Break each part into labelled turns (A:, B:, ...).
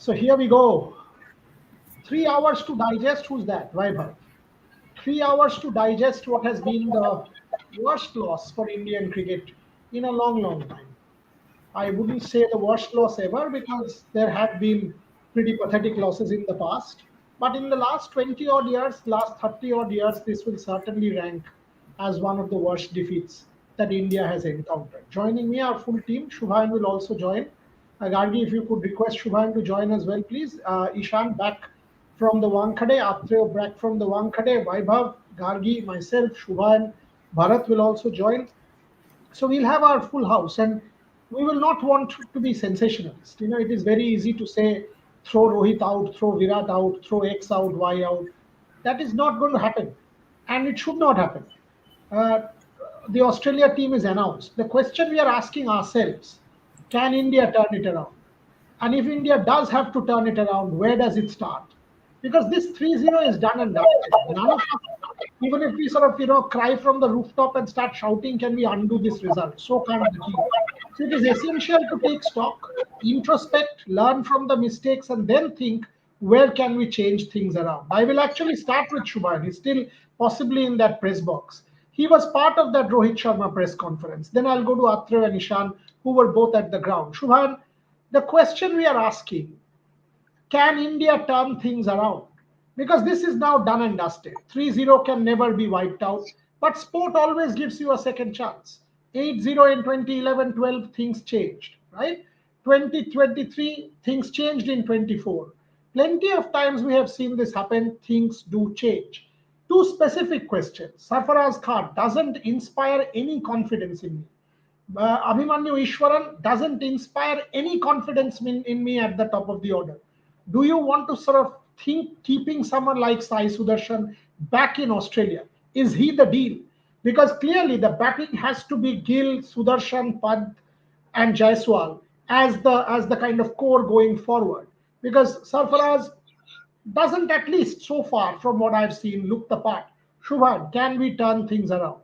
A: So here we go. 3 hours to digest. Who's that? Vaibhav. 3 hours to digest what has been the worst loss for Indian cricket in a long, long time. I wouldn't say the worst loss ever because there have been pretty pathetic losses in the past. But in the last 20 odd years, last 30 odd years, this will certainly rank as one of the worst defeats that India has encountered. Joining me, our full team, Shubhan will also join. Gargi, if you could request Shubhan to join as well, please. Ishan back from the Wankhede, Atreo back from the Wankhede, Vaibhav, Gargi, myself, Shubhan, Bharat will also join. So we'll have our full house, and we will not want to be sensationalist. It is very easy to say throw Rohit out, throw Virat out, throw X out, Y out. That is not going to happen, and it should not happen. uh, the Australia team is announced. The question we are asking ourselves: can India turn it around? And if India does have to turn it around, where does it start? Because this 3-0 is done and dusted. None of us, even if we sort of cry from the rooftop and start shouting, can we undo this result? So can't the team. So it is essential to take stock, introspect, learn from the mistakes, and then think where can we change things around. I will actually start with Shubhan. He's still possibly in that press box. He was part of that Rohit Sharma press conference. Then I'll go to Atre and Ishan, who were both at the ground. Shubhan, the question we are asking: can India turn things around? Because this is now done and dusted. 3-0 can never be wiped out, but sport always gives you a second chance. 8-0 in 2011-12, things changed, right? 2023, things changed in 24. Plenty of times we have seen this happen, things do change. Two specific questions. Sarfaraz Khan doesn't inspire any confidence in me. Abhimanyu Ishwaran doesn't inspire any confidence in me at the top of the order. Do you want to sort of think keeping someone like Sai Sudarshan back in Australia? Is he the deal? Because clearly the batting has to be Gill, Sudarshan, Pant, and Jaiswal as the kind of core going forward. Because Sarfaraz doesn't, at least so far from what I've seen, look the part. Shubhan, can we turn things around?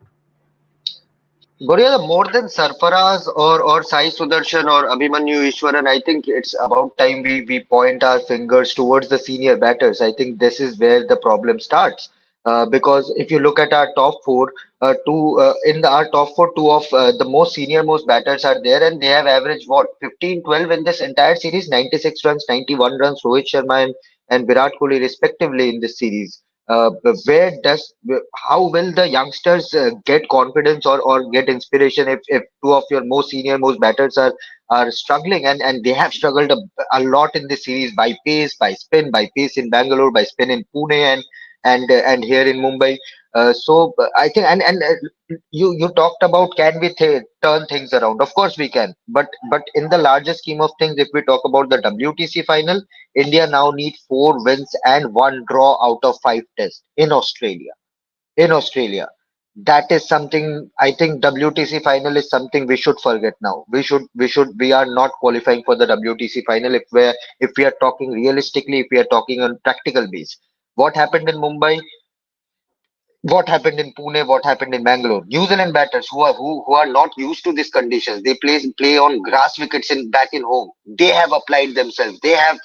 B: Gauriya, more than Sarfaraz or Sai Sudarshan or Abhimanyu Ishwaran, I think it's about time we point our fingers towards the senior batters. I think this is where the problem starts. Because if you look at our top four, our top four, two of the most senior most batters are there, and they have averaged what 15, 12 in this entire series, 96 runs, 91 runs, Rohit Sharma and Virat Kohli respectively in this series. Where does how will the youngsters get confidence or get inspiration if two of your most senior most batters are struggling, and they have struggled a lot in this series by pace, by spin, by pace in Bangalore, by spin in Pune, and here in Mumbai. I think, you talked about, can we turn things around? Of course we can, but in the larger scheme of things, if we talk about the WTC final, India now need 4 wins and 1 draw out of 5 tests in Australia. In Australia, that is something. I think WTC final is something we should forget now. We are not qualifying for the WTC final if we are talking realistically, if we are talking on practical base. What happened in Mumbai, what happened in Pune, what happened in Bangalore. New Zealand batters who are not used to these conditions. They play on grass wickets in back in home. They have applied themselves. They have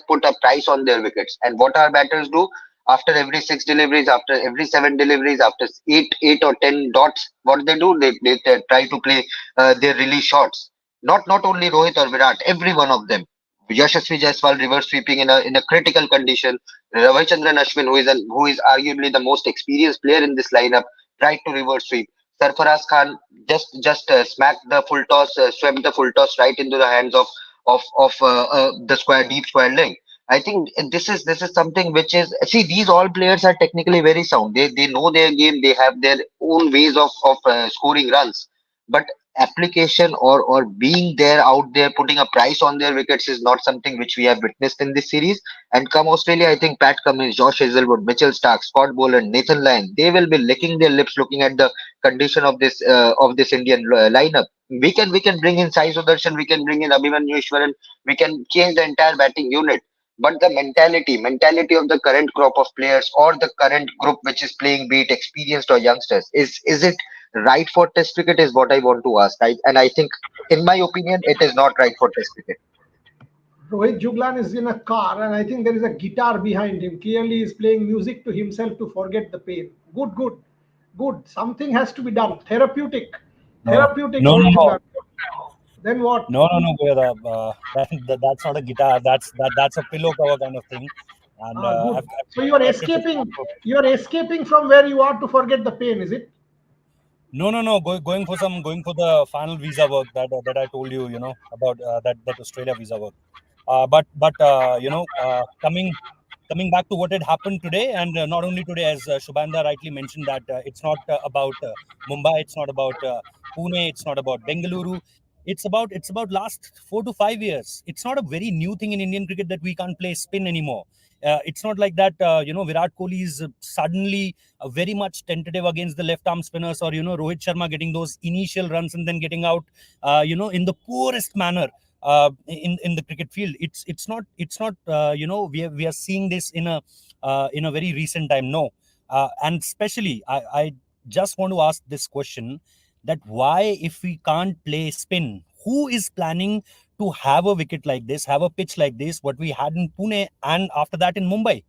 B: put a price on their wickets. And what our batters do after every 6 deliveries, after every 7 deliveries, after eight or 10 dots, what they do, they try to play their release shots. Not only Rohit or Virat, every one of them. Yashasvi Jaiswal reverse sweeping in a critical condition. Ravichandran Ashwin, who is arguably the most experienced player in this lineup, tried to reverse sweep. Sarfaraz Khan just smacked the full toss, swept the full toss right into the hands of the deep square leg. I think this is something which is, see, these all players are technically very sound. They know their game. They have their own ways of scoring runs. But application or being there out there putting a price on their wickets is not something which we have witnessed in this series. And come Australia, I think Pat Cummins, Josh Hazelwood, Mitchell Stark, Scott Boland, Nathan Lyon, they will be licking their lips looking at the condition of this Indian lineup. We can bring in Sai Sudarshan, we can bring in Abhimanyu Ishwaran, we can change the entire batting unit. But the mentality of the current crop of players or the current group which is playing, be it experienced or youngsters, is it right for Test cricket? Is what I want to ask. And I think, in my opinion, it is not right for Test cricket.
A: Rohit Juglan is in a car, and I think there is a guitar behind him. Clearly, he's playing music to himself to forget the pain. Good, good, good. Something has to be done. Therapeutic,
C: No,
A: therapeutic,
C: no, no,
A: Rohit
C: no,
A: Juglan. Then what?
C: no, no, no, Goyada. That's not a guitar. That's a pillow cover kind of thing, and
A: Ah, good. So you are
C: kept it to
A: escaping.
C: soundproof.
A: You are escaping from where you are to forget the pain. Is it?
C: No, no, no. Going for the final visa work that I told you, about that Australia visa work. Coming back to what had happened today, and not only today, as Shubhanda rightly mentioned, that it's not about Mumbai, it's not about Pune, it's not about Bengaluru. It's about last 4 to 5 years. It's not a very new thing in Indian cricket that we can't play spin anymore. It's not like that. Virat Kohli is suddenly very much tentative against the left arm spinners, or Rohit Sharma getting those initial runs and then getting out, in the poorest manner in the cricket field. It's not we are seeing this in a very recent time. No, and especially I just want to ask this question: that why, if we can't play spin, who is planning to have a wicket like this, have a pitch like this, what we had in Pune, and after that in Mumbai?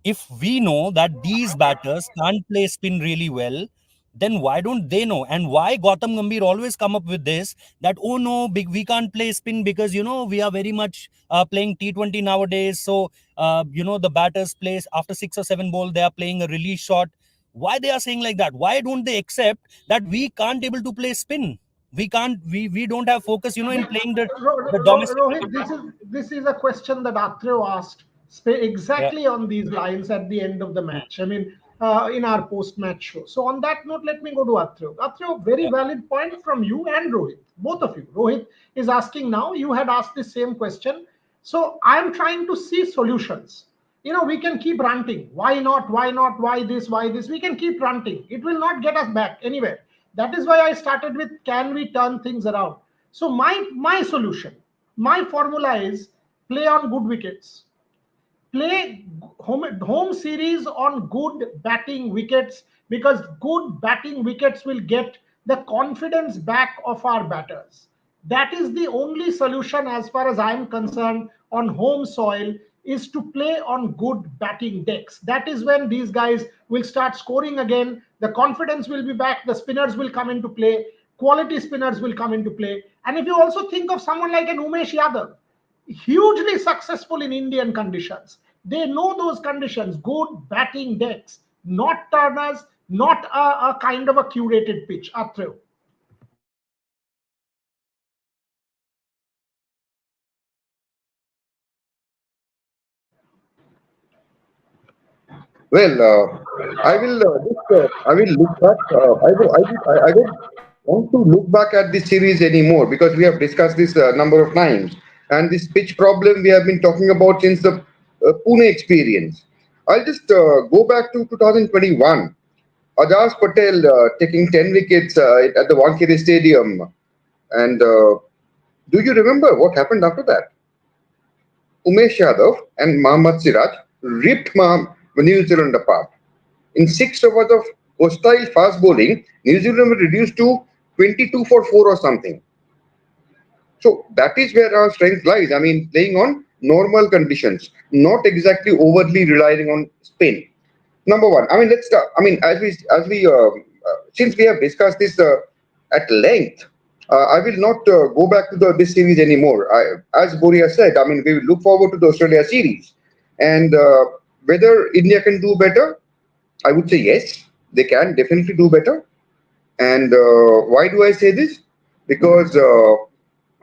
C: If we know that these batters can't play spin really well, then why don't they know? And why Gautam Gambhir always come up with this, that, oh no, big, we can't play spin because, we are very much playing T20 nowadays. So, the batters play after 6 or 7 ball, they are playing a release shot. Why they are saying like that? Why don't they accept that we can't able to play spin? We can't, we don't have focus, in playing the domestic
A: Rohit,
C: cricket.
A: this is a question that Athrev asked
C: Yeah,
A: exactly on these lines at the end of the
C: mm,
A: match. I mean, in our post-match show. So on that note, let me go to Athrev. Athrev, very
C: yeah,
A: valid point from you and Rohit, both of you. Rohit is asking now. You had asked the same question. So I'm trying to see solutions. We can keep ranting. Why not? Why not? Why this? Why this? We can keep ranting. It will not get us back anywhere. That is why I started with, can we turn things around? So my solution, my formula is, play on good wickets, play home series on good batting wickets, because good batting wickets will get the confidence back of our batters. That is the only solution as far as I'm concerned on home soil, is to play on good batting decks. That is when these guys will start scoring again, the confidence will be back, the spinners will come into play, quality spinners will come into play. And if you also think of someone like an Umesh Yadav, hugely successful in Indian conditions. They know those conditions, good batting decks, not turners, not a kind of a curated pitch. Athrev.
D: Well, I will look back. I don't want to look back at this series anymore because we have discussed this a number of times. And this pitch problem we have been talking about since the Pune experience. I'll just go back to 2021. Ajaz Patel taking 10 wickets at the Wankhede Stadium. And do you remember what happened after that? Umesh Yadav and Mohammad Siraj ripped New Zealand apart. In 6 overs of hostile fast bowling, New Zealand were reduced to 22 for 4 or something. So that is where our strength lies. I mean, playing on normal conditions, not exactly overly relying on spin. Number one. I mean, let's start. I mean, since we have discussed this at length, I will not go back to this series anymore. As Boria said, I mean, we will look forward to the Australia series, and whether India can do better, I would say yes, they can definitely do better. And why do I say this? Because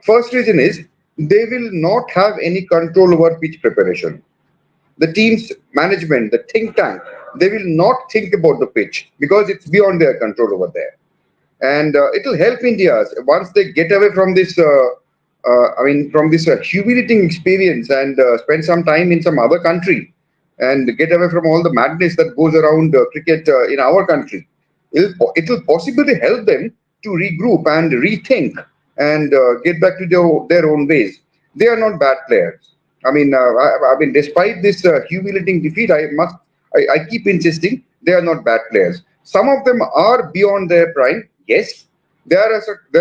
D: first reason is they will not have any control over pitch preparation. The team's management, the think tank, they will not think about the pitch because it's beyond their control over there. And it will help India once they get away from this. From this humiliating experience and spend some time in some other country and get away from all the madness that goes around cricket in our country. It will possibly help them to regroup and rethink and get back to their own ways. They are not bad players. I mean, despite this humiliating defeat, I keep insisting they are not bad players. Some of them are beyond their prime. Yes, there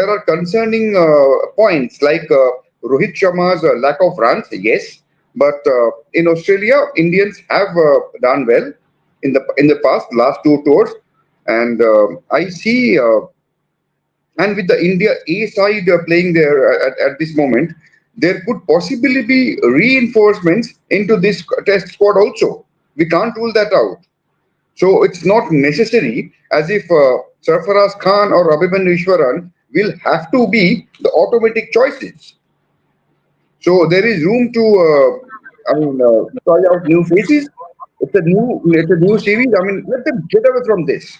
D: are concerning points like Rohit Sharma's lack of runs, yes, but in Australia, Indians have done well in the past last two tours, and I see. And with the India A side playing there at this moment, there could possibly be reinforcements into this test squad also. We can't rule that out. So it's not necessary as if Sarfaraz Khan or Abhimanyu Ishwaran will have to be the automatic choices. So there is room to, try out new faces. It's a new series. I mean, let them get away from this.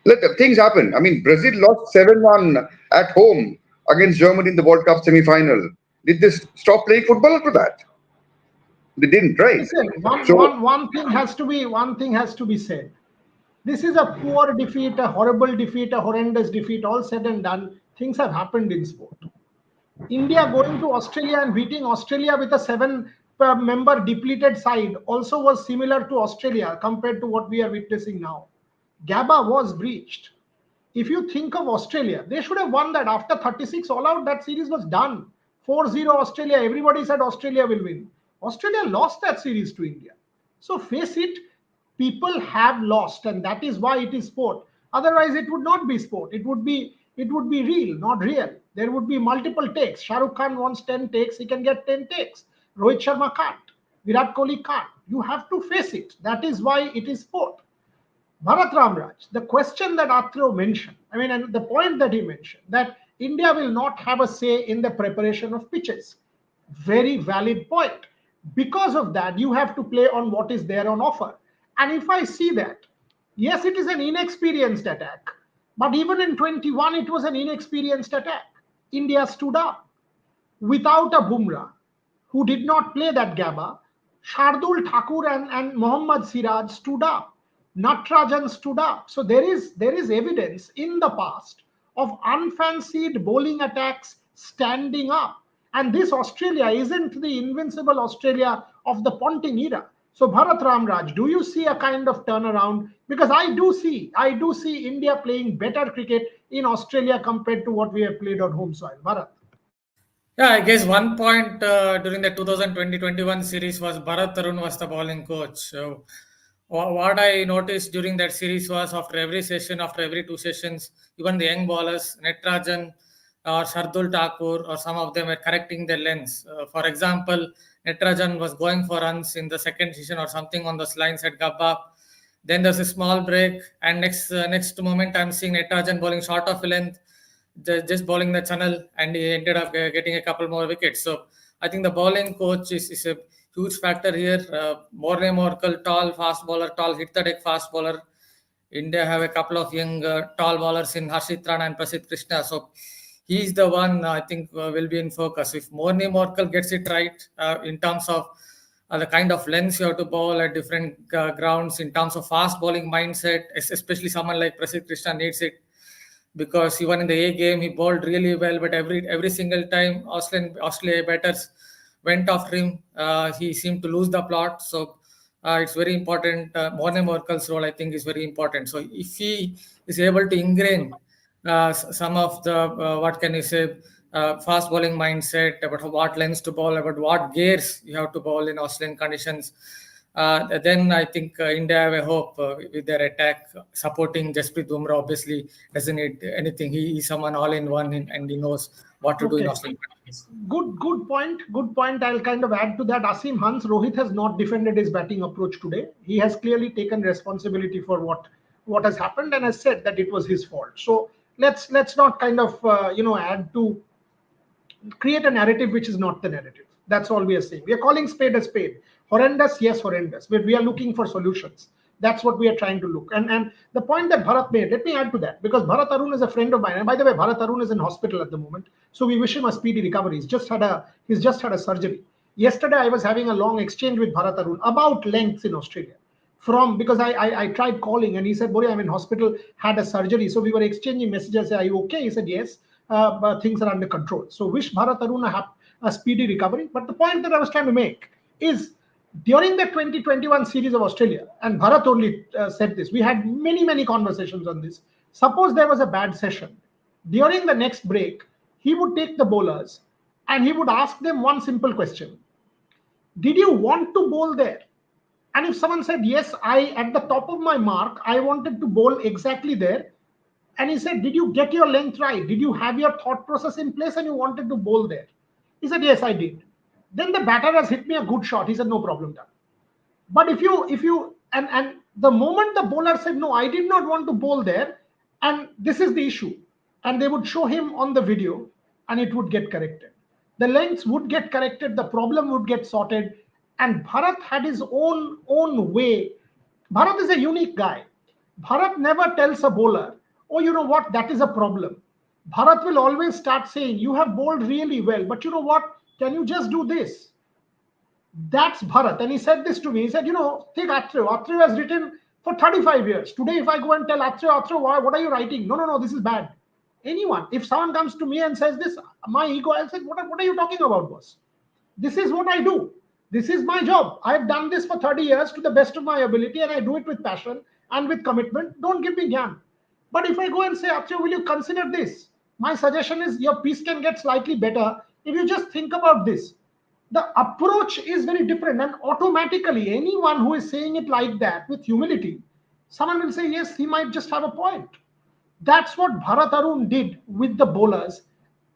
D: Let the things happen. I mean, Brazil lost 7-1 at home against Germany in the World Cup semi-final. Did they stop playing football after that? They didn't, right?
A: Listen,
D: So
A: one thing has to be said. This is a poor defeat, a horrible defeat, a horrendous defeat. All said and done, things have happened in sport. India going to Australia and beating Australia with a seven-member depleted side also was similar to Australia compared to what we are witnessing now. GABA was breached. If you think of Australia, they should have won that after 36 all out. That series was done. 4-0 Australia. Everybody said Australia will win. Australia lost that series to India. So face it, people have lost, and that is why it is sport. Otherwise, it would not be sport. It would be real, not real. There would be multiple takes. Shah Rukh Khan wants 10 takes, he can get 10 takes. Rohit Sharma can't. Virat Kohli can't. You have to face it. That is why it is sport. Bharat Ramraj, the question that Atreyu mentioned, and the point that he mentioned, that India will not have a say in the preparation of pitches. Very valid point. Because of that, you have to play on what is there on offer. And if I see that, yes, it is an inexperienced attack, but even in 21, it was an inexperienced attack. India stood up without a Bumrah, who did not play that Gabba. Shardul Thakur and Mohammad Siraj stood up. Natrajan stood up. So there is evidence in the past of unfancied bowling attacks standing up. And this Australia isn't the invincible Australia of the Ponting era. So Bharat Ramraj, do you see a kind of turnaround? Because I do see India playing better cricket in Australia compared to what we have played on home soil. Bharat.
E: Yeah, I guess one point during the 2020-21 series was Bharat Tarun was the bowling coach. So what I noticed during that series was after every session, after every two sessions, even the young bowlers, Netrajan or Shardul Thakur or some of them were correcting their lens. For example, Netrajan was going for runs in the second session or something on those lines at Gabba. Then there's a small break, and next moment I'm seeing Netrajan bowling short of length, just bowling the channel, and he ended up getting a couple more wickets. So I think the bowling coach is a huge factor here. Morne Morkel, tall fast bowler, tall hit the deck fast bowler. India have a couple of young tall bowlers in Harshit Rana and Prasidh Krishna. So he's the one I think will be in focus. If Morne Morkel gets it right in terms of the kind of lengths you have to bowl at different grounds, in terms of fast bowling mindset, especially someone like Prasidh Krishna needs it, because even in the A game he bowled really well, but every single time Australia batters went after him, he seemed to lose the plot. So it's very important. Morne Morkel's role, I think, is very important. So if he is able to ingrain some of the what can you say, fast bowling mindset about what lengths to bowl, about what gears you have to bowl in Australian conditions, then I think India have a hope with their attack. Supporting Jasprit Bumrah obviously doesn't need anything. He's someone all in one, and he knows what to do in
A: Okay.
E: Australian conditions.
A: Good point. Good point. I'll kind of add to that. Asim Hans, Rohit has not defended his batting approach today. He has clearly taken responsibility for what has happened and has said that it was his fault. So let's not kind of add to create a narrative which is not the narrative. That's all we are saying. We are calling spade a spade. Horrendous, yes, horrendous. But we are looking for solutions. That's what we are trying to look. And the point that Bharat made, let me add to that, because Bharat Arun is a friend of mine. And by the way, Bharat Arun is in hospital at the moment. So we wish him a speedy recovery. He's just had a surgery. Yesterday I was having a long exchange with Bharat Arun about lengths in Australia. Because I tried calling and he said, Bori, I'm in hospital, had a surgery. So we were exchanging messages. Are you okay? He said, yes, but things are under control. So wish Bharat Arun a speedy recovery. But the point that I was trying to make is during the 2021 series of Australia, and Bharat only said this, we had many, many conversations on this. Suppose there was a bad session. During the next break, he would take the bowlers and he would ask them one simple question: did you want to bowl there? And if someone said, yes, I, at the top of my mark, I wanted to bowl exactly there. And he said, did you get your length right? Did you have your thought process in place and you wanted to bowl there? He said, yes, I did. Then the batter has hit me a good shot. He said, no problem, done. But if you and the moment the bowler said, no, I did not want to bowl there, and this is the issue, and they would show him on the video, and it would get corrected. The lengths would get corrected, the problem would get sorted, and Bharat had his own way. Bharat is a unique guy. Bharat never tells a bowler, oh, you know what, that is a problem. Bharat will always start saying, you have bowled really well, but you know what, can you just do this? That's Bharat. And he said this to me. He said, take Atreyu. Atreyu has written for 35 years. Today, if I go and tell Atreyu, what are you writing? No, no, no, this is bad. Anyone, if someone comes to me and says this, my ego, I'll say, what are you talking about, boss? This is what I do. This is my job. I've done this for 30 years to the best of my ability, and I do it with passion and with commitment. Don't give me gyan. But if I go and say, Atreyu, will you consider this? My suggestion is your piece can get slightly better if you just think about this. The approach is very different, and automatically anyone who is saying it like that with humility, someone will say, yes, he might just have a point. That's what Bharat Arun did with the bowlers.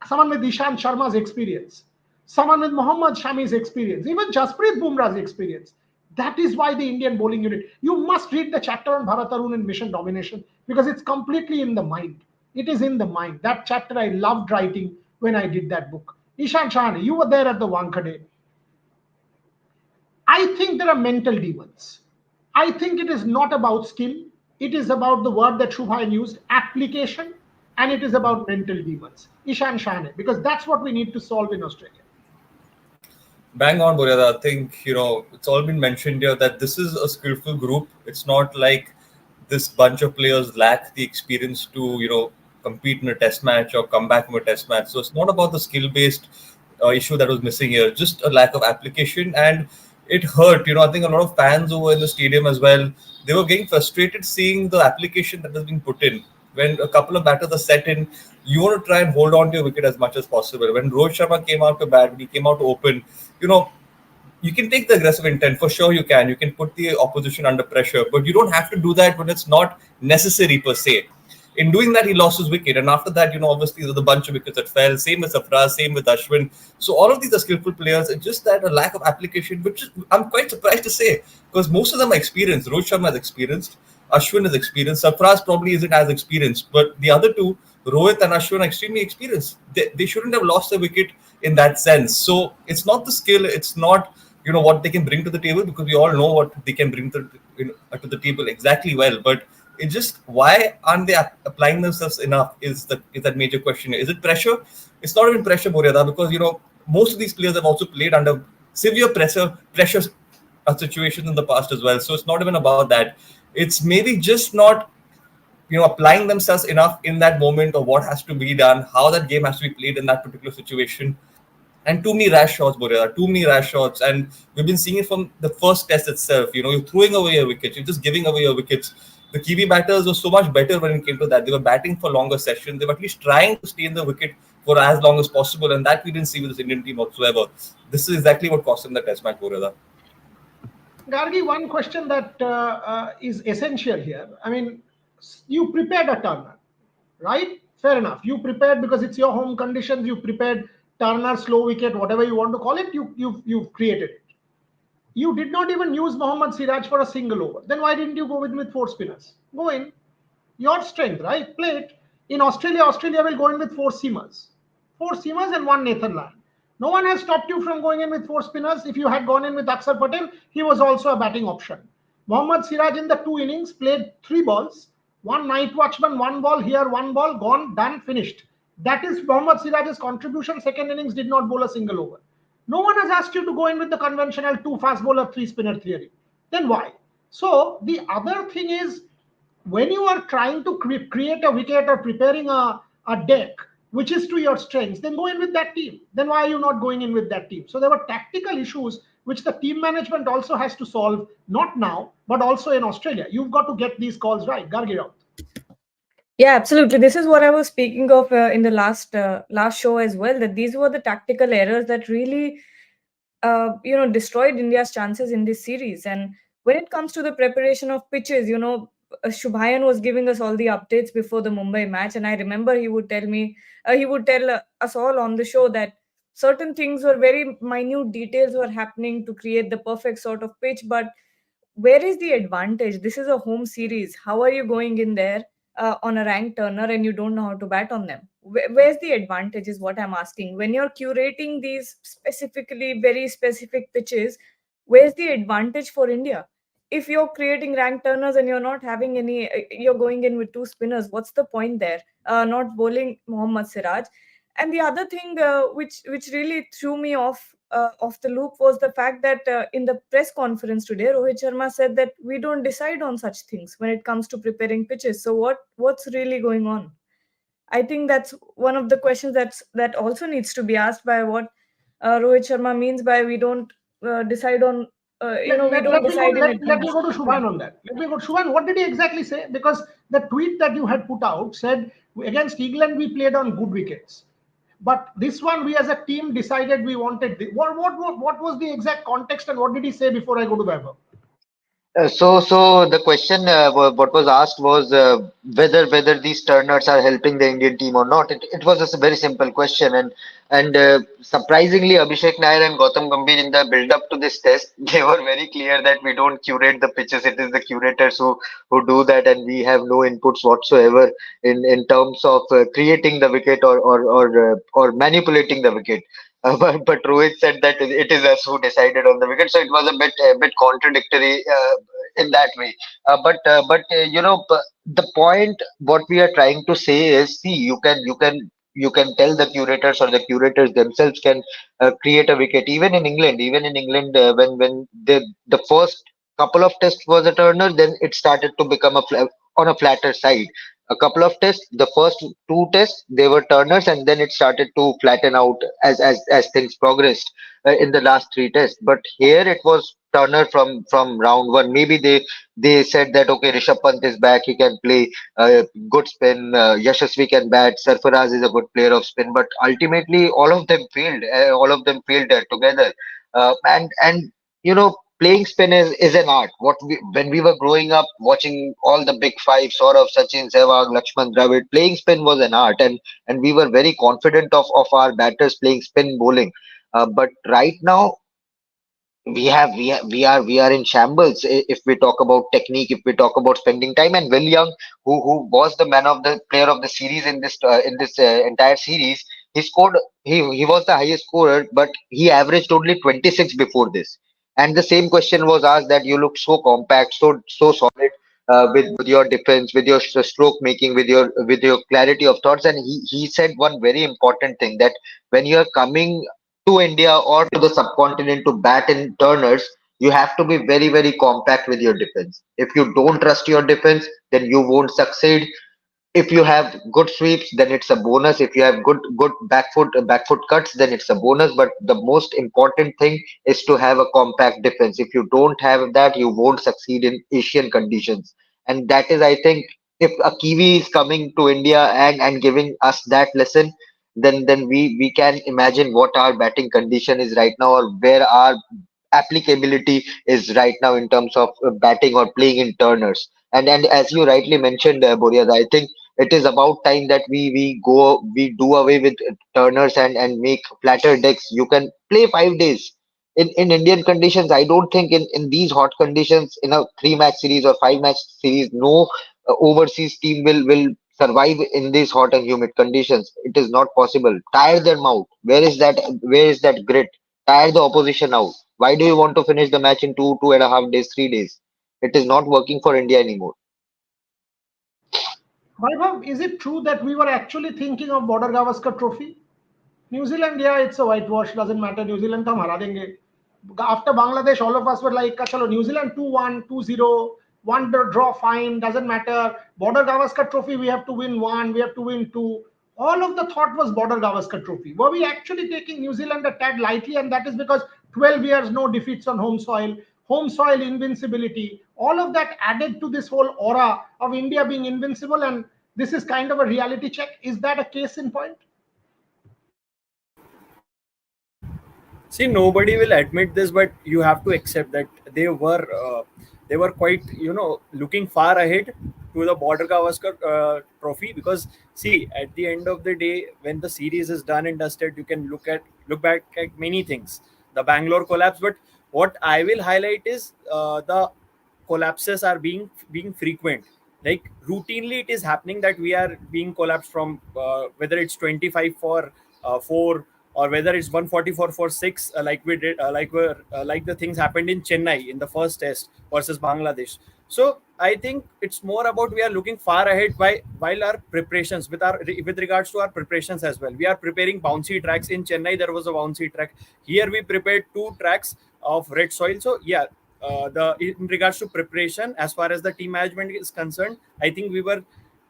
A: Someone with Ishant Sharma's experience, someone with Mohammad Shami's experience, even Jasprit Bumrah's experience. That is why the Indian bowling unit, you must read the chapter on Bharat Arun and mission domination, because it's completely in the mind. It is in the mind. That chapter I loved writing when I did that book. Ishan Shahani, you were there at the Wankhede. I think there are mental demons. I think it is not about skill. It is about the word that Shubhayan used, application, and it is about mental demons. Ishan Shahane, because that's what we need to solve in Australia.
F: Bang on, Boryada. I think, it's all been mentioned here that this is a skillful group. It's not like this bunch of players lack the experience to, compete in a test match or come back from a test match. So it's not about the skill-based issue that was missing here, just a lack of application. And it hurt. I think a lot of fans over in the stadium as well, they were getting frustrated seeing the application that has been put in. When a couple of batters are set in, you want to try and hold on to your wicket as much as possible. When Rohit Sharma came out to bat, when he came out to open, you can take the aggressive intent, for sure you can. You can put the opposition under pressure, but you don't have to do that when it's not necessary per se. In doing that, he lost his wicket. And after that, obviously there's a bunch of wickets that fell. Same with Safraz, same with Ashwin. So all of these are skillful players. It's just that a lack of application, which I'm quite surprised to say, because most of them are experienced. Rohit Sharma is experienced. Ashwin is experienced. Safraz probably isn't as experienced. But the other two, Rohit and Ashwin, are extremely experienced. They shouldn't have lost the wicket in that sense. So it's not the skill. It's not what they can bring to the table, because we all know what they can bring to the table exactly well. But it's just, why aren't they applying themselves enough is that major question. Is it pressure? It's not even pressure, Boryada, because most of these players have also played under severe pressure situations in the past as well. So it's not even about that. It's maybe just not applying themselves enough in that moment of what has to be done, how that game has to be played in that particular situation. And too many rash shots, Boryada, too many rash shots. And we've been seeing it from the first test itself. You're throwing away your wickets, you're just giving away your wickets. The Kiwi batters were so much better when it came to that. They were batting for longer sessions. They were at least trying to stay in the wicket for as long as possible. And that we didn't see with this Indian team whatsoever. This is exactly what cost them the test match, Boryada.
A: Gargi, one question that is essential here. I mean, you prepared a Turner, right? Fair enough. You prepared because it's your home conditions. You prepared Turner, slow wicket, whatever you want to call it. You've created it. You did not even use Mohammad Siraj for a single over. Then why didn't you go with four spinners? Go in. Your strength, right? Play it. In Australia will go in with four seamers. Four seamers and one Nathan Lyon. No one has stopped you from going in with four spinners. If you had gone in with Akshar Patel, he was also a batting option. Mohammad Siraj in the 2 innings played 3 balls. One night watchman, 1 ball, here 1 ball, gone, done, finished. That is Mohammad Siraj's contribution. Second innings did not bowl a single over. No one has asked you to go in with the conventional 2 fast bowler, 3 spinner theory. Then why? So the other thing is, when you are trying to create a wicket or preparing a deck, which is to your strengths, then go in with that team. Then why are you not going in with that team? So there were tactical issues which the team management also has to solve, not now, but also in Australia. You've got to get these calls right. Gargi Raut.
G: Yeah, absolutely. This is what I was speaking of in the last show as well. That these were the tactical errors that really, destroyed India's chances in this series. And when it comes to the preparation of pitches, Shubhayan was giving us all the updates before the Mumbai match, and I remember he would tell us all on the show that certain things were very minute details were happening to create the perfect sort of pitch, but where is the advantage? This is a home series. How are you going in there on a ranked turner and you don't know how to bat on them? Where's the advantage is what I'm asking. When you're curating these specifically very specific pitches, where's the advantage for India? If you're creating ranked turners and you're not having any, you're going in with two spinners, what's the point there? Not bowling Mohammad Siraj. And the other thing which really threw me off the loop was the fact that in the press conference today, Rohit Sharma said that we don't decide on such things when it comes to preparing pitches. So what's really going on? I think that's one of the questions that also needs to be asked by what Rohit Sharma means by we don't decide on we don't decide in
A: Let me
G: advance.
A: go to
G: Yeah.
A: Shubhan on that. Let me go to Shubhan. What did he exactly say? Because the tweet that you had put out said against England we played on good wickets, but this one we as a team decided we wanted. What was the exact context and what did he say before I go to Vaibhav?
B: So the question what was asked was whether these turners are helping the Indian team or not. It was a very simple question, and surprisingly, Abhishek Nair and Gautam Gambhir in the build up to this test, they were very clear that we don't curate the pitches. It is the curators who do that, and we have no inputs whatsoever in terms of creating the wicket or manipulating the wicket. But Rohit said that it is us who decided on the wicket, so it was a bit contradictory in that way. The point what we are trying to say is, see, you can tell the curators or the curators themselves can create a wicket. Even in England, when the first couple of tests was a turner, then it started to become on a flatter side. A couple of tests, the first two tests they were turners, and then it started to flatten out as things progressed in the last three tests. But here it was turner from round one. Maybe they said that okay, Rishabh Pant is back, he can play good spin. Yashasvi can bat. Sarfaraz is a good player of spin, but ultimately all of them failed. All of them failed together. And playing spin is an art. When we were growing up, watching all the big five, Saurav, Sachin, Sehwag, Lakshman, Dravid, playing spin was an art, and we were very confident of our batters playing spin bowling. But right now we are in shambles. If we talk about technique, if we talk about spending time, and Will Young, who was the man of the player of the series in this entire series, he scored. He was the highest scorer, but he averaged only 26 before this. And the same question was asked that you look so compact, so solid. With your defense, with your stroke making, with your clarity of thoughts, and he said one very important thing, that when you are coming to India or to the subcontinent to bat in turners, you have to be very, very compact with your defense. If you don't trust your defense, then you won't succeed. If you have good sweeps, then it's a bonus. If you have good back foot cuts, then it's a bonus. But the most important thing is to have a compact defense. If you don't have that, you won't succeed in Asian conditions. And that is, I think, if a Kiwi is coming to India and giving us that lesson, then we can imagine what our batting condition is right now, or where our applicability is right now in terms of batting or playing in turners. And as you rightly mentioned, Boria, I think it is about time that we do away with turners and make flatter decks. You can play 5 days in Indian conditions. I don't think in these hot conditions, in a three-match series or five-match series, no overseas team will survive in these hot and humid conditions. It is not possible. Tire them out. Where is that grit? Tire the opposition out. Why do you want to finish the match in 2.5 days, 3 days? It is not working for India anymore.
A: Vaibhav, is it true that we were actually thinking of Border Gavaskar Trophy? New Zealand, yeah, it's a whitewash, doesn't matter. New Zealand, हम हरा देंगे. After Bangladesh, all of us were like, chalo, New Zealand 2-1, 2-0, one draw, fine, doesn't matter. Border Gavaskar Trophy, we have to win one, we have to win two. All of the thought was Border Gavaskar Trophy. Were we actually taking New Zealand a tad lightly? And that is because 12 years, no defeats on home soil invincibility. All of that added to this whole aura of India being invincible. And this is kind of a reality check. Is that a case in point?
H: See, nobody will admit this, but you have to accept that they were quite, looking far ahead to the Border Gavaskar trophy. Because see, at the end of the day, when the series is done and dusted, you can look back at many things. The Bangalore collapse, but what I will highlight is the collapses are being frequent. Like routinely, it is happening that we are being collapsed from whether it's 25 for 4, or whether it's 144 for 6, like we did, like the things happened in Chennai in the first test versus Bangladesh. So I think it's more about we are looking far ahead while our preparations with regards to our preparations as well. We are preparing bouncy tracks. In Chennai there was a bouncy track. Here we prepared 2 tracks of red soil. So yeah, the in regards to preparation, as far as the team management is concerned, I think we were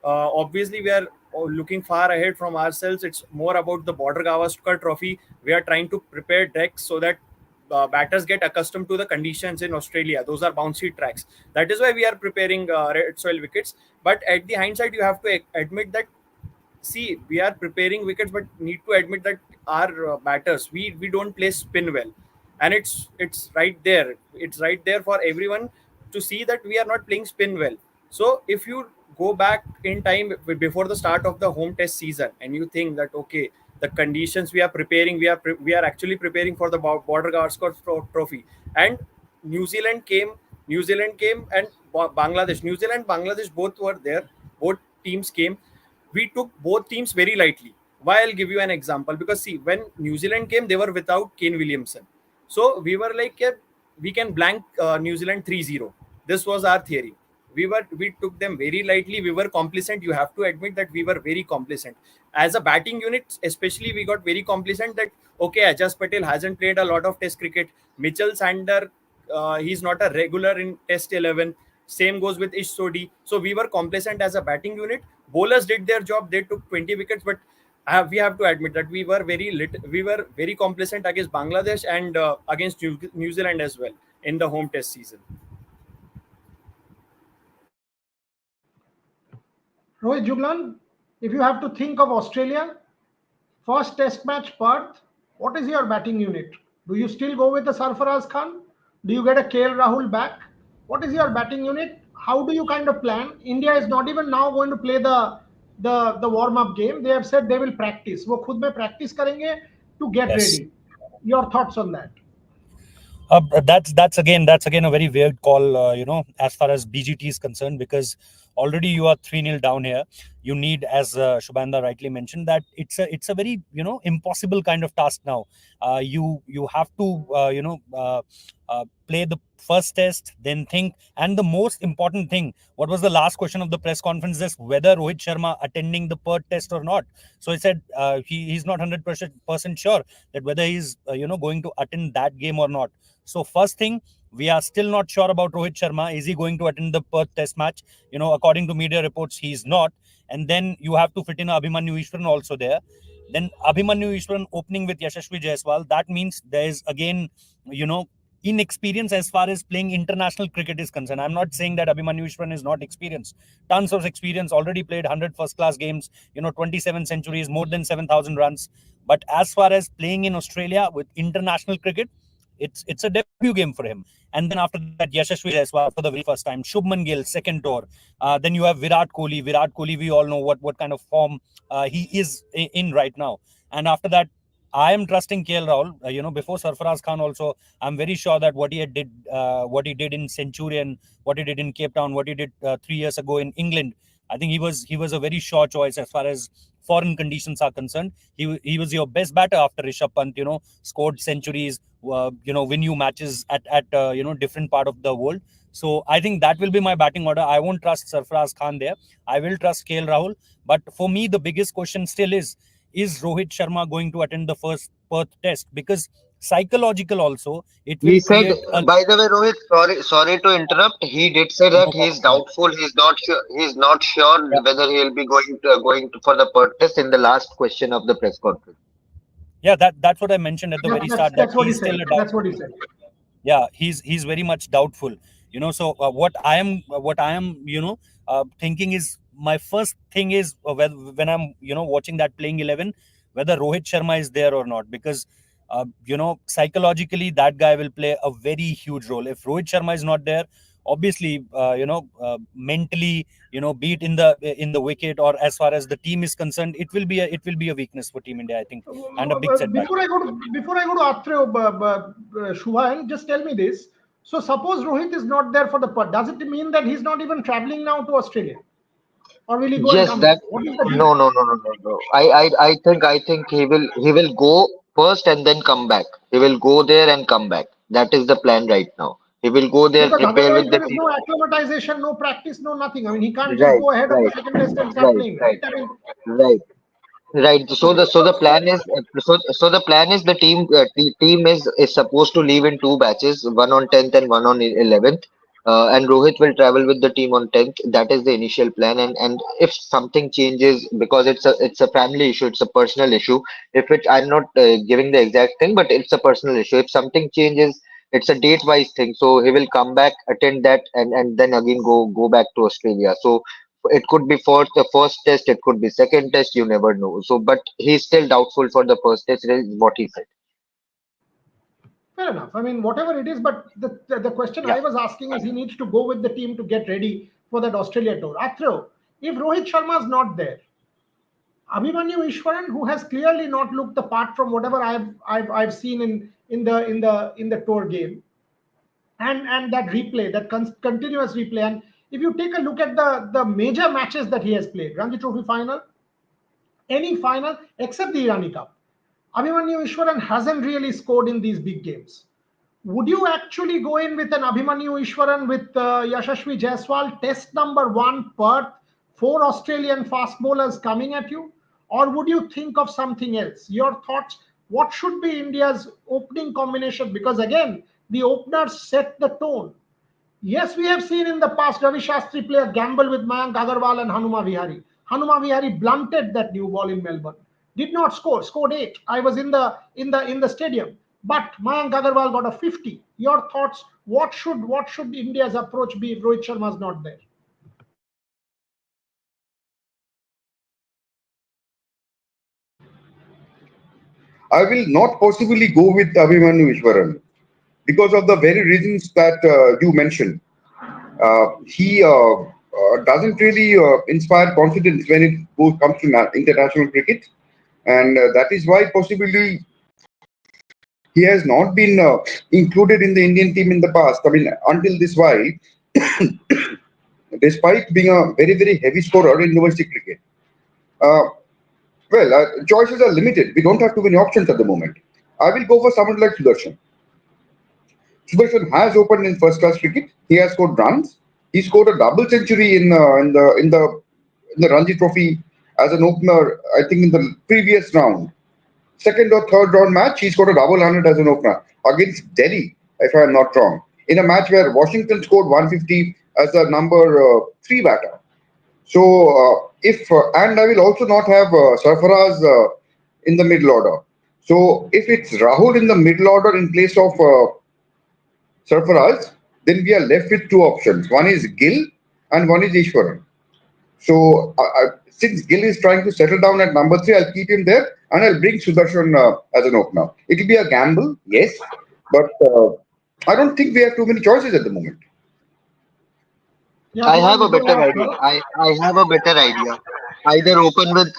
H: obviously we are looking far ahead from ourselves. It's more about the Border Gavaskar trophy. We are trying to prepare decks so that batters get accustomed to the conditions in Australia. Those are bouncy tracks. That is why we are preparing red soil wickets. But at the hindsight, you have to admit that, see, we are preparing wickets, but need to admit that our batters, we don't play spin well. And it's right there. It's right there for everyone to see that we are not playing spin well. So if you go back in time before the start of the home test season, and you think that, okay, the conditions we are preparing, we are actually preparing for the Border Gavaskar trophy. And New Zealand came, and New Zealand, Bangladesh, both were there. Both teams came. We took both teams very lightly. Why? I'll give you an example. Because see, when New Zealand came, they were without Kane Williamson. So we were like, yeah, we can blank New Zealand 3-0. This was our theory. We took them very lightly. We were complacent. You have to admit that we were very complacent. As a batting unit, especially, we got very complacent that, okay, Ajaz Patel hasn't played a lot of test cricket. Mitchell Sander, he's not a regular in Test 11. Same goes with Ish Sodhi. So we were complacent as a batting unit. Bowlers did their job. They took 20 wickets, but we have to admit that we were very complacent against Bangladesh and against New Zealand as well in the home test season.
A: Rohit Juglan, if you have to think of Australia, first test match, Perth, what is your batting unit? Do you still go with the Sarfaraz Khan? Do you get a KL Rahul back? What is your batting unit? How do you kind of plan? India is not even now going to play the warm up game. They have said they will practice. वो खुद में practice करेंगे to get
C: Yes.
A: ready. Your thoughts on that?
C: That's again a very weird call, as far as BGT is concerned, because already you are 3-0 down here. You need, as Shubhanda rightly mentioned, that it's a very impossible kind of task now. You have to play the first test, then think, and the most important thing, what was the last question of the press conference, is whether Rohit Sharma attending the Perth test or not. So he said he's not 100% sure that whether he's going to attend that game or not. So first thing, we are still not sure about Rohit Sharma. Is he going to attend the Perth test match? According to media reports, he's not. And then you have to fit in Abhimanyu Ishwaran also there. Then Abhimanyu Ishwaran opening with Yashasvi Jaiswal. That means there is again, inexperience as far as playing international cricket is concerned. I'm not saying that Abhimanyu Ishwaran is not experienced. Tons of experience, already played 100 first-class games, 27 centuries, more than 7,000 runs. But as far as playing in Australia with international cricket, it's a debut game for him. And then after that, Yashasvi Jaiswal for the very first time, Shubman Gill second tour. Then you have Virat Kohli. Virat Kohli, we all know what kind of form he is in right now. And after that, I am trusting KL Rahul. Before Sarfaraz Khan also, I'm very sure that what he did in Centurion, what he did in Cape Town, what he did 3 years ago in England, I think he was a very sure choice as far as foreign conditions are concerned. He was your best batter after Rishabh Pant. Scored centuries, win you matches at different part of the world. So I think that will be my batting order. I won't trust Sarfaraz Khan there. I will trust KL Rahul. But for me, the biggest question still is Rohit Sharma going to attend the first Perth test? Because psychological also, it will
B: He said,
C: create a
B: by the way, Rohit, sorry to interrupt. He did say
C: no
B: that he is
C: problem.
B: doubtful. He's not sure
C: Yeah,
B: whether he'll be going for the purchase in the last question of the press conference.
C: yeah, that's what I mentioned at the
A: Yeah,
C: very start, that
A: that's what he
C: he's still
A: said.
C: a doubt.
A: That's what he said.
C: Yeah, he's very much doubtful. So what I am thinking is my first thing is when I'm watching that playing 11, whether Rohit Sharma is there or not, because psychologically that guy will play a very huge role. If Rohit Sharma is not there, obviously mentally, be it in the wicket or as far as the team is concerned, it will be a weakness for Team India, I think, and a big setback.
A: Before I go to Atreo, Shubha, just tell me this. So suppose Rohit is not there for the putt. Does it mean that he's not even traveling now to Australia, or will he go and
B: Yes,
A: come back?
B: that
A: What is the deal?
B: no, no, no, no, no, no. I think he will go first and then come back. He will go there and come back. That is the plan right now. He will go there,
A: Because
B: prepare
A: otherwise
B: with the
A: there is
B: team.
A: no acclimatization, no practice, no nothing. I mean, he can't just
B: Right,
A: go ahead of the
B: right,
A: second test and start
B: right,
A: playing, right?
B: right,
A: I mean,
B: right. Right. So
A: okay.
B: the plan is the plan is the team is supposed to leave in two batches, one on 10th and one on 11th. And Rohit will travel with the team on 10th. That is the initial plan. And if something changes, because it's a family issue, it's a personal issue. If it I'm not giving the exact thing, but it's a personal issue. If something changes, it's a date wise thing. So he will come back, attend that, and then again go back to Australia. So it could be for the first test, it could be second test, you never know. So, but he's still doubtful for the first test, is what he said.
A: Fair enough. I mean, whatever it is, but the question
B: Yeah.
A: I was asking is he needs to go with the team to get ready for that Australia tour. Athro, if Rohit Sharma is not there, Abhimanyu Ishwaran, who has clearly not looked the part from whatever I've seen in the tour game, and that replay, that continuous replay, and if you take a look at the major matches that he has played, Ranji Trophy final, any final except the Irani Cup, Abhimanyu Ishwaran hasn't really scored in these big games. Would you actually go in with an Abhimanyu Ishwaran with Yashasvi Jaiswal, test number one, Perth, four Australian fast bowlers coming at you? Or would you think of something else? Your thoughts, what should be India's opening combination? Because again, the openers set the tone. Yes, we have seen in the past Ravi Shastri play a gamble with Mayank Agarwal and Hanuma Vihari. Hanuma Vihari blunted that new ball in Melbourne. Did not score, scored eight. I was in the stadium. But Mayank Agarwal got a 50. Your thoughts? What should India's approach be if Rohit Sharma is not there?
D: I will not possibly go with Abhimanyu Ishwaran because of the very reasons that you mentioned. He doesn't really inspire confidence when it comes to international cricket, and that is why possibly he has not been included in the Indian team in the past. I mean, until this while, despite being a very very heavy scorer in domestic cricket. Uh, choices are limited. We don't have too many options at the moment. I will go for someone like Sudarshan. Sudarshan has opened in first class cricket. He has scored runs. He scored a double century in the Ranji Trophy as an opener. I think in the previous round, second or third round match, he scored a double hundred as an opener against Delhi, if I am not wrong. In a match where Washington scored 150 as the number three batter. So if and I will also not have Sarfaraz in the middle order. So if it's Rahul in the middle order in place of Sarfaraz, then we are left with two options. One is Gill and one is Ishwaran. So since Gill is trying to settle down at number three, I'll keep him there and I'll bring Sudarshan as an opener. It will be a gamble, yes, but I don't think we have too many choices at the moment.
A: Yeah,
B: I
A: go
B: have
A: on,
B: a
A: go
B: better
A: on,
B: idea.
A: Bharat.
B: I have a better idea. Either open with,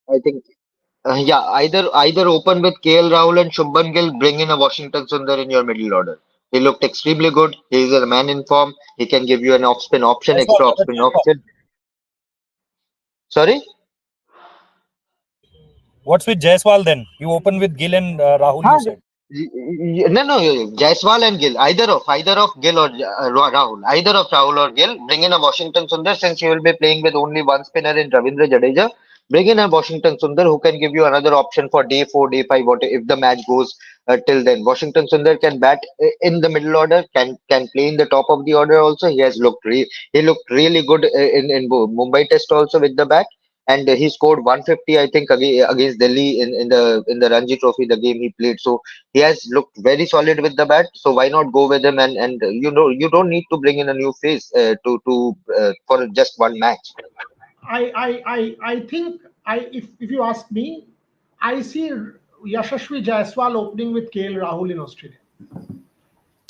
B: I think, yeah, either open with KL Rahul and Shubman Gill, bring in a Washington Sundar in your middle order. He looked extremely good. He is a man in form. He can give you an off spin option,
C: Jaiswal,
B: extra off
C: whether
B: spin
C: Jaiswal.
B: option. Sorry?
C: What's with Jaiswal then? You open with Gill and Rahul, you
B: Huh?
C: said.
B: No, no, Jaiswal and Gill, either of Gill or Rahul, either of Rahul or Gill, bring in a Washington Sundar since you will be playing with only one spinner in Ravindra Jadeja. Bring in a Washington Sundar who can give you another option for day four, day five, what if the match goes till then. Washington Sundar can bat in the middle order, can play in the top of the order also. He looked really good in Mumbai Test also with the bat. and he scored 150, I think, against Delhi in the Ranji Trophy, the game he played. So he has looked very solid with the bat. So why not go with him? And you don't need to bring in a new face to for just one match.
A: I think if you ask me, I see Yashasvi Jaiswal opening with KL Rahul in Australia,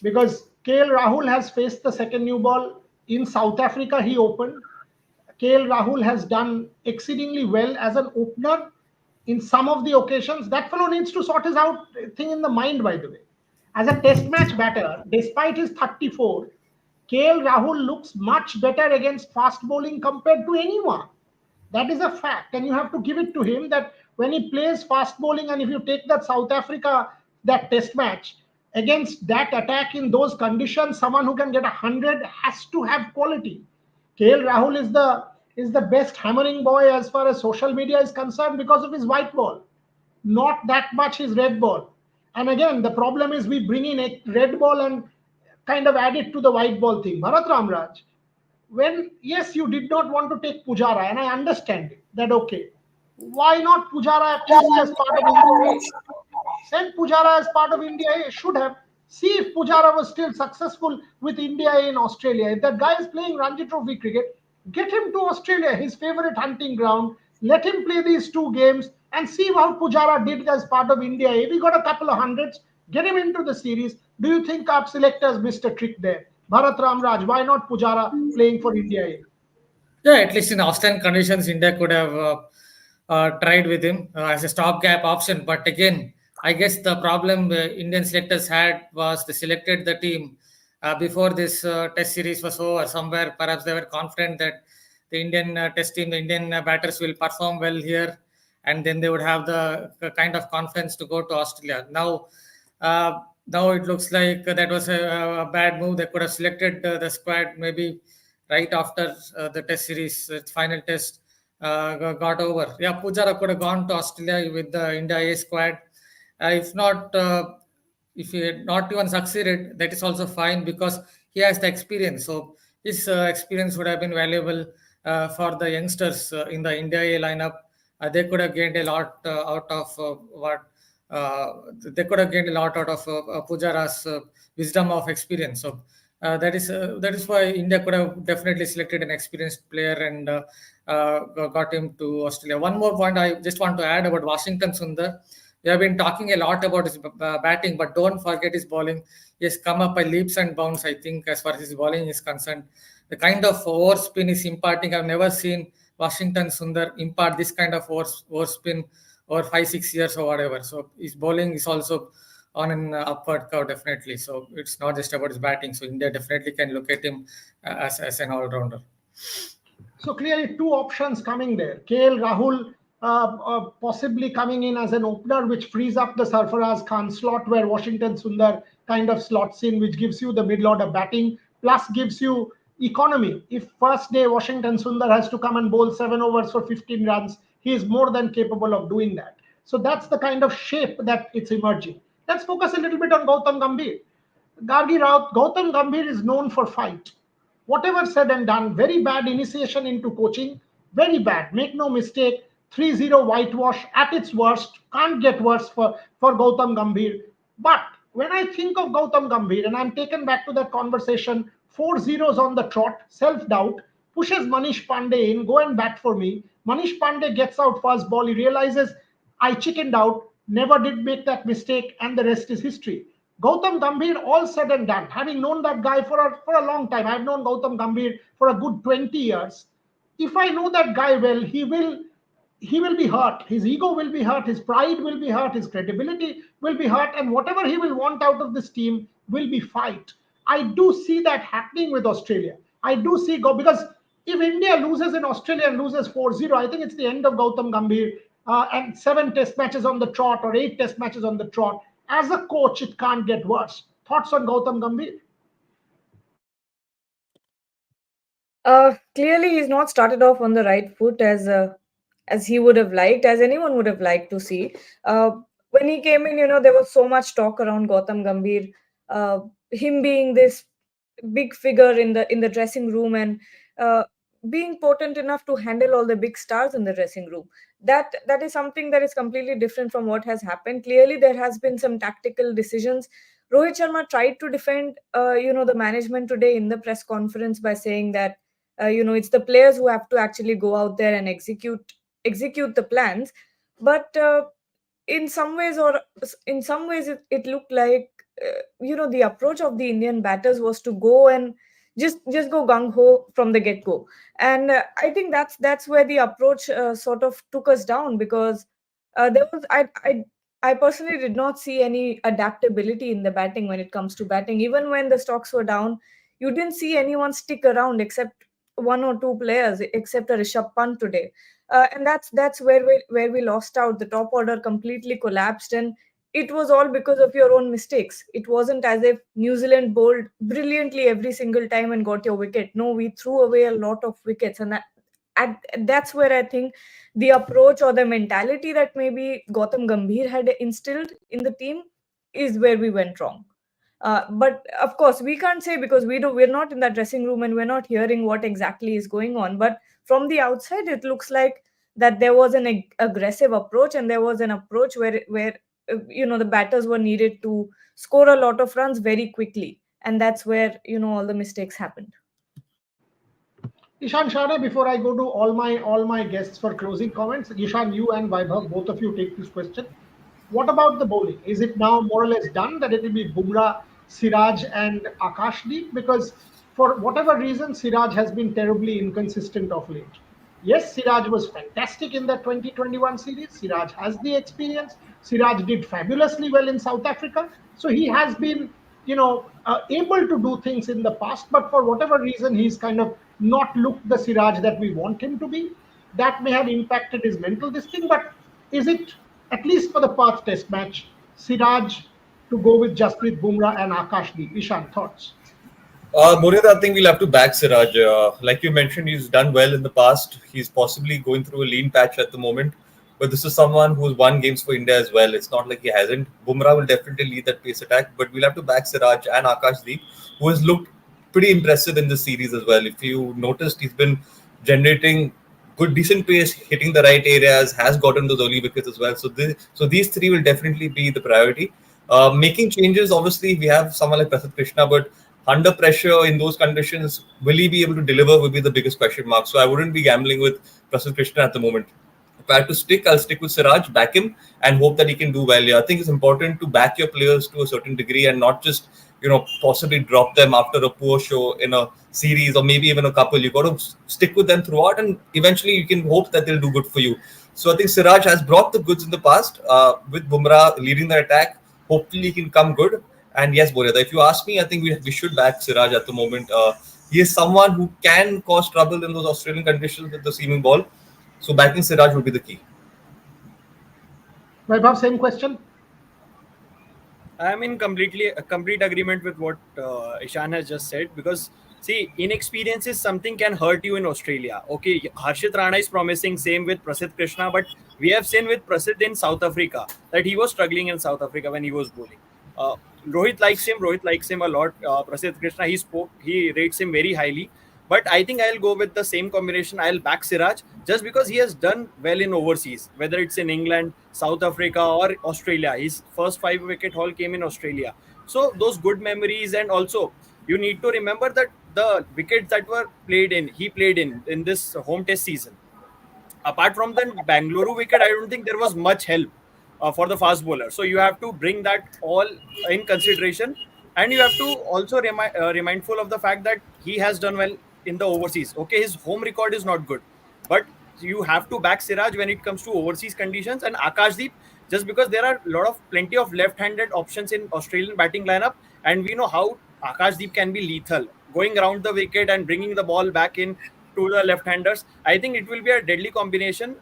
A: because KL Rahul has faced the second new ball in South Africa. He opened. KL Rahul has done exceedingly well as an opener in some of the occasions. That fellow needs to sort his out thing in the mind, by the way. As a test match batter, despite his 34, KL Rahul looks much better against fast bowling compared to anyone. That is a fact, and you have to give it to him that when he plays fast bowling, and if you take that South Africa, that test match, against that attack in those conditions, someone who can get 100 has to have quality. KL Rahul is the best hammering boy as far as social media is concerned because of his white ball, not that much his red ball. And again, the problem is we bring in a red ball and kind of add it to the white ball thing. Bharat Ramraj, when yes, you did not want to take Pujara, and I understand it, that okay, why not Pujara at least as part of India A? Send Pujara as part of India A. Should have. See if Pujara was still successful with India A in Australia. If that guy is playing Ranji Trophy cricket, get him to Australia, his favorite hunting ground. Let him play these two games and see how Pujara did as part of India A. We got a couple of hundreds. Get him into the series. Do you think our selectors missed a trick there? Bharat Ramraj, why not Pujara playing for India A?
E: Yeah, at least in Australian conditions, India could have tried with him as a stopgap option. But again, I guess the problem Indian selectors had was they selected the team before this test series was over. Somewhere, perhaps they were confident that the Indian test team, the Indian batters will perform well here, and then they would have the kind of confidence to go to Australia. Uh, now it looks like that was a bad move. They could have selected the squad maybe right after the test series, final test got over. Yeah, Pujara could have gone to Australia with the India A squad. If not, if he had not even succeeded, that is also fine because he has the experience. So his experience would have been valuable for the youngsters in the India A lineup. They could have gained a lot out of what they could have gained a lot out of Pujara's wisdom of experience. So that is why India could have definitely selected an experienced player and got him to Australia. One more point I just want to add about Washington Sundar. We have been talking a lot about his batting, but don't forget his bowling. He has come up by leaps and bounds, I think, as far as his bowling is concerned. The kind of overspin is imparting, I've never seen Washington Sundar impart this kind of overspin over 5 6 years or whatever. So his bowling is also on an upward curve, definitely. So it's not just about his batting. So India definitely can look at him as an all rounder.
A: So clearly, two options coming there. KL Rahul possibly coming in as an opener, which frees up the Sarfaraz Khan slot, where Washington Sundar kind of slots in, which gives you the middle order batting, plus gives you economy. If first day Washington Sundar has to come and bowl 7 overs for 15 runs, he is more than capable of doing that. So that's the kind of shape that it's emerging. Let's focus a little bit on Gautam Gambhir. Gargi Rao, Gautam Gambhir is known for fight. Whatever said and done, very bad initiation into coaching, very bad. Make no mistake, 3-0 whitewash at its worst, can't get worse for Gautam Gambhir. But when I think of Gautam Gambhir, and I'm taken back to that conversation, 4 zeros on the trot, self doubt, pushes Manish Pandey in, go and bat for me. Manish Pandey gets out first ball, he realizes I chickened out, never did make that mistake, and the rest is history. Gautam Gambhir, all said and done, having known that guy for a long time, I've known Gautam Gambhir for a good 20 years. If I know that guy well, he will be hurt. His ego will be hurt. His pride will be hurt. His credibility will be hurt. And whatever he will want out of this team will be fight. I do see that happening with Australia. I do see go because if India loses in Australia and loses 4-0, I think it's the end of Gautam Gambhir and 7 test matches on the trot or 8 test matches on the trot. As a coach, it can't get worse. Thoughts on Gautam Gambhir?
G: Clearly, he's not started off on the right foot as he would have liked, as anyone would have liked to see. Uh, when he came in, there was so much talk around Gautam Gambhir, him being this big figure in the dressing room, and uh, being potent enough to handle all the big stars in the dressing room. That is something that is completely different from what has happened. Clearly there has been some tactical decisions. Rohit Sharma tried to defend the management today in the press conference by saying that it's the players who have to actually go out there and execute the plans. But in some ways, it looked like the approach of the Indian batters was to go and just go gung ho from the get go. And I think that's where the approach sort of took us down, because there was I personally did not see any adaptability in the batting. When it comes to batting, even when the stocks were down, you didn't see anyone stick around except one or two players, except a Rishabh Pant today. And that's where we lost out. The top order completely collapsed, and it was all because of your own mistakes. It wasn't as if New Zealand bowled brilliantly every single time and got your wicket. No, we threw away a lot of wickets, and that's where I think the approach or the mentality that maybe Gautam Gambhir had instilled in the team is where we went wrong. But of course, we can't say, because we're not in that dressing room and we're not hearing what exactly is going on. But from the outside, it looks like that there was an aggressive approach, and there was an approach where the batters were needed to score a lot of runs very quickly, and that's where all the mistakes happened.
A: Ishan Shade, before I go to all my guests for closing comments, Ishan, you and Vaibhav, both of you take this question. What about the bowling? Is it now more or less done that it will be Bumrah, Siraj, and Akashdeep? Because for whatever reason, Siraj has been terribly inconsistent of late. Yes, Siraj was fantastic in the 2021 series. Siraj has the experience. Siraj did fabulously well in South Africa. So he has been, able to do things in the past. But for whatever reason, he's kind of not looked the Siraj that we want him to be. That may have impacted his mental this thing. But is it, at least for the Perth Test match, Siraj to go with Jasprit Bumrah and Akashdeep? Ishan, thoughts?
F: Murida, I think we'll have to back Siraj. Like you mentioned, he's done well in the past. He's possibly going through a lean patch at the moment. But this is someone who's won games for India as well. It's not like he hasn't. Bumrah will definitely lead that pace attack. But we'll have to back Siraj and Akashdeep, who has looked pretty impressive in this series as well. If you noticed, he's been generating good, decent pace, hitting the right areas, has gotten those early wickets as well. So these three will definitely be the priority. Making changes, obviously, we have someone like Prasidh Krishna, but under pressure in those conditions, will he be able to deliver will be the biggest question mark. So I wouldn't be gambling with Prasidh Krishna at the moment. If I have to stick, I'll stick with Siraj, back him, and hope that he can do well. Yeah, I think it's important to back your players to a certain degree and not just, possibly drop them after a poor show in a series or maybe even a couple. You got to stick with them throughout, and eventually you can hope that they'll do good for you. So I think Siraj has brought the goods in the past with Bumrah leading the attack. Hopefully he can come good. And yes, Boryada, if you ask me, I think we should back Siraj at the moment. He is someone who can cause trouble in those Australian conditions with the seaming ball. So backing Siraj would be the key.
A: Vaibhav, same question.
H: I'm in complete agreement with what Ishan has just said, because see, inexperience is something can hurt you in Australia. Okay, Harshit Rana is promising, same with Prasidh Krishna, but we have seen with Prasidh in South Africa that he was struggling in South Africa when he was bowling. Rohit likes him. Rohit likes him a lot. Prasidh Krishna, he rates him very highly. But I think I'll go with the same combination. I'll back Siraj just because he has done well in overseas, whether it's in England, South Africa, or Australia. His first 5 wicket haul came in Australia. So those good memories, and also you need to remember that the wickets that were he played in this home test season. Apart from the Bangalore wicket, I don't think there was much help for the fast bowler. So you have to bring that all in consideration, and you have to also remindful of the fact that he has done well in the overseas. Okay, his home record is not good, but you have to back Siraj when it comes to overseas conditions, and Akashdeep just because there are plenty of left-handed options in Australian batting lineup, and we know how Akashdeep can be lethal, going around the wicket and bringing the ball back in to the left-handers. I think it will be a deadly combination.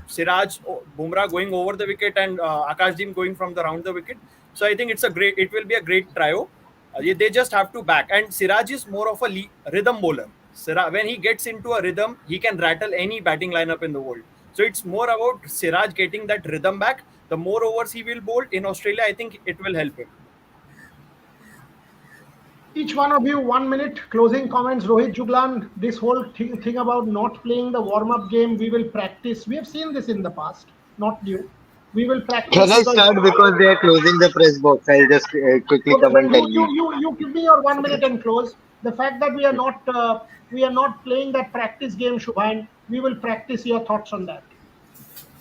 H: Siraj, Bumrah going over the wicket, and Akashdeep going from the round the wicket. So I think it will be a great trio. They just have to back. And Siraj is more of a rhythm bowler. When he gets into a rhythm, he can rattle any batting lineup in the world. So it's more about Siraj getting that rhythm back. The more overs he will bowl in Australia, I think it will help him.
A: Each one of you, 1 minute closing comments. Rohit, Juglan, this whole thing about not playing the warm up game, we will practice. We have seen this in the past, not new. We will practice
B: Can I
A: because.
B: start because they are closing the press box? I'll just quickly
A: Okay, then
B: comment
A: you
B: and
A: you
B: leave.
A: you you give me your 1 minute and close. The fact that we are not playing that practice game, Shubhan. We will practice your thoughts on that.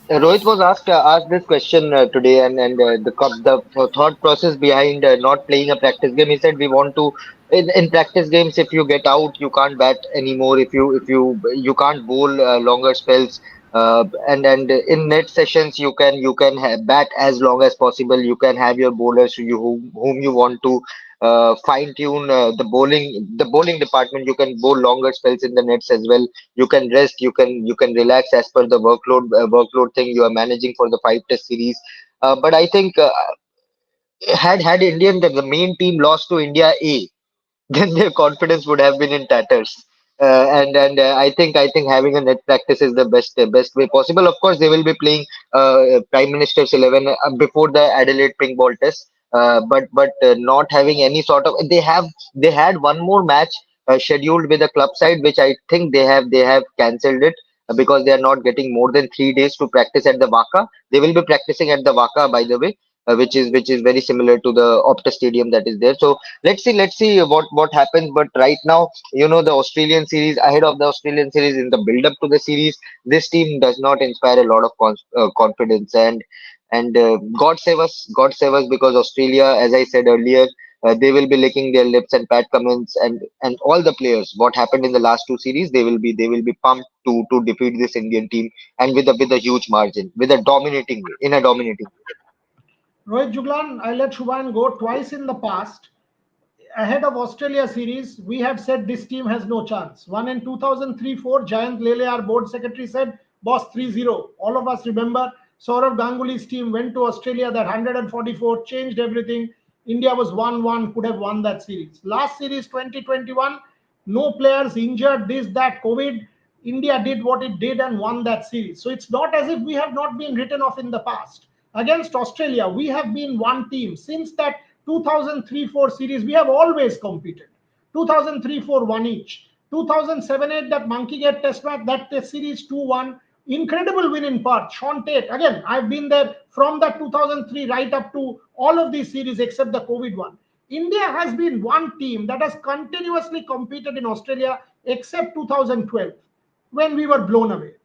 B: Rohit was asked this question today, and the thought process behind not playing a practice game. He said we want to in practice games. If you get out, you can't bat anymore. If you can't bowl longer spells. And in net sessions you can bat as long as possible. You can have your bowlers whom you want to fine tune the bowling department. You can bowl longer spells in the nets as well. You can rest, you can relax as per the workload thing you are managing for the 5 test series. But I think had Indian the main team lost to India A, then their confidence would have been in tatters. And I think having a net practice is the best way possible. Of course, they will be playing Prime Minister's 11 before the Adelaide pink ball test. But not having any sort of they had one more match scheduled with the club side, which I think they have cancelled it because they are not getting more than 3 days to practice at the Waka. They will be practicing at the Waka, by the way, which is very similar to the Optus Stadium that is there. So let's see what happens. But right now, the Australian series, ahead of the Australian series, in the build up to the series, this team does not inspire a lot of confidence. And god save us, because Australia, as I said earlier, they will be licking their lips, and Pat Cummins and all the players, what happened in the last two series, they will be pumped to defeat this Indian team, and with a huge margin, in a dominating way.
A: Rohit Juglan, I let Shubhan go twice in the past. Ahead of Australia series, we had said this team has no chance. One in 2003-4, Jayant Lele, our board secretary, said, boss 3-0. All of us remember Saurav Ganguly's team went to Australia, that 144, changed everything. India was 1-1, could have won that series. Last series, 2021, no players injured, this, that, COVID. India did what it did and won that series. So it's not as if we have not been written off in the past. Against Australia, we have been one team. Since that 2003-4 series, we have always competed. 2003-4 one each. 2007-8, that Monkey Gate Test match, that Test series 2-1. Incredible win in Perth. Sean Tate. Again, I've been there from that 2003 right up to all of these series except the COVID one. India has been one team that has continuously competed in Australia except 2012 when we were blown away.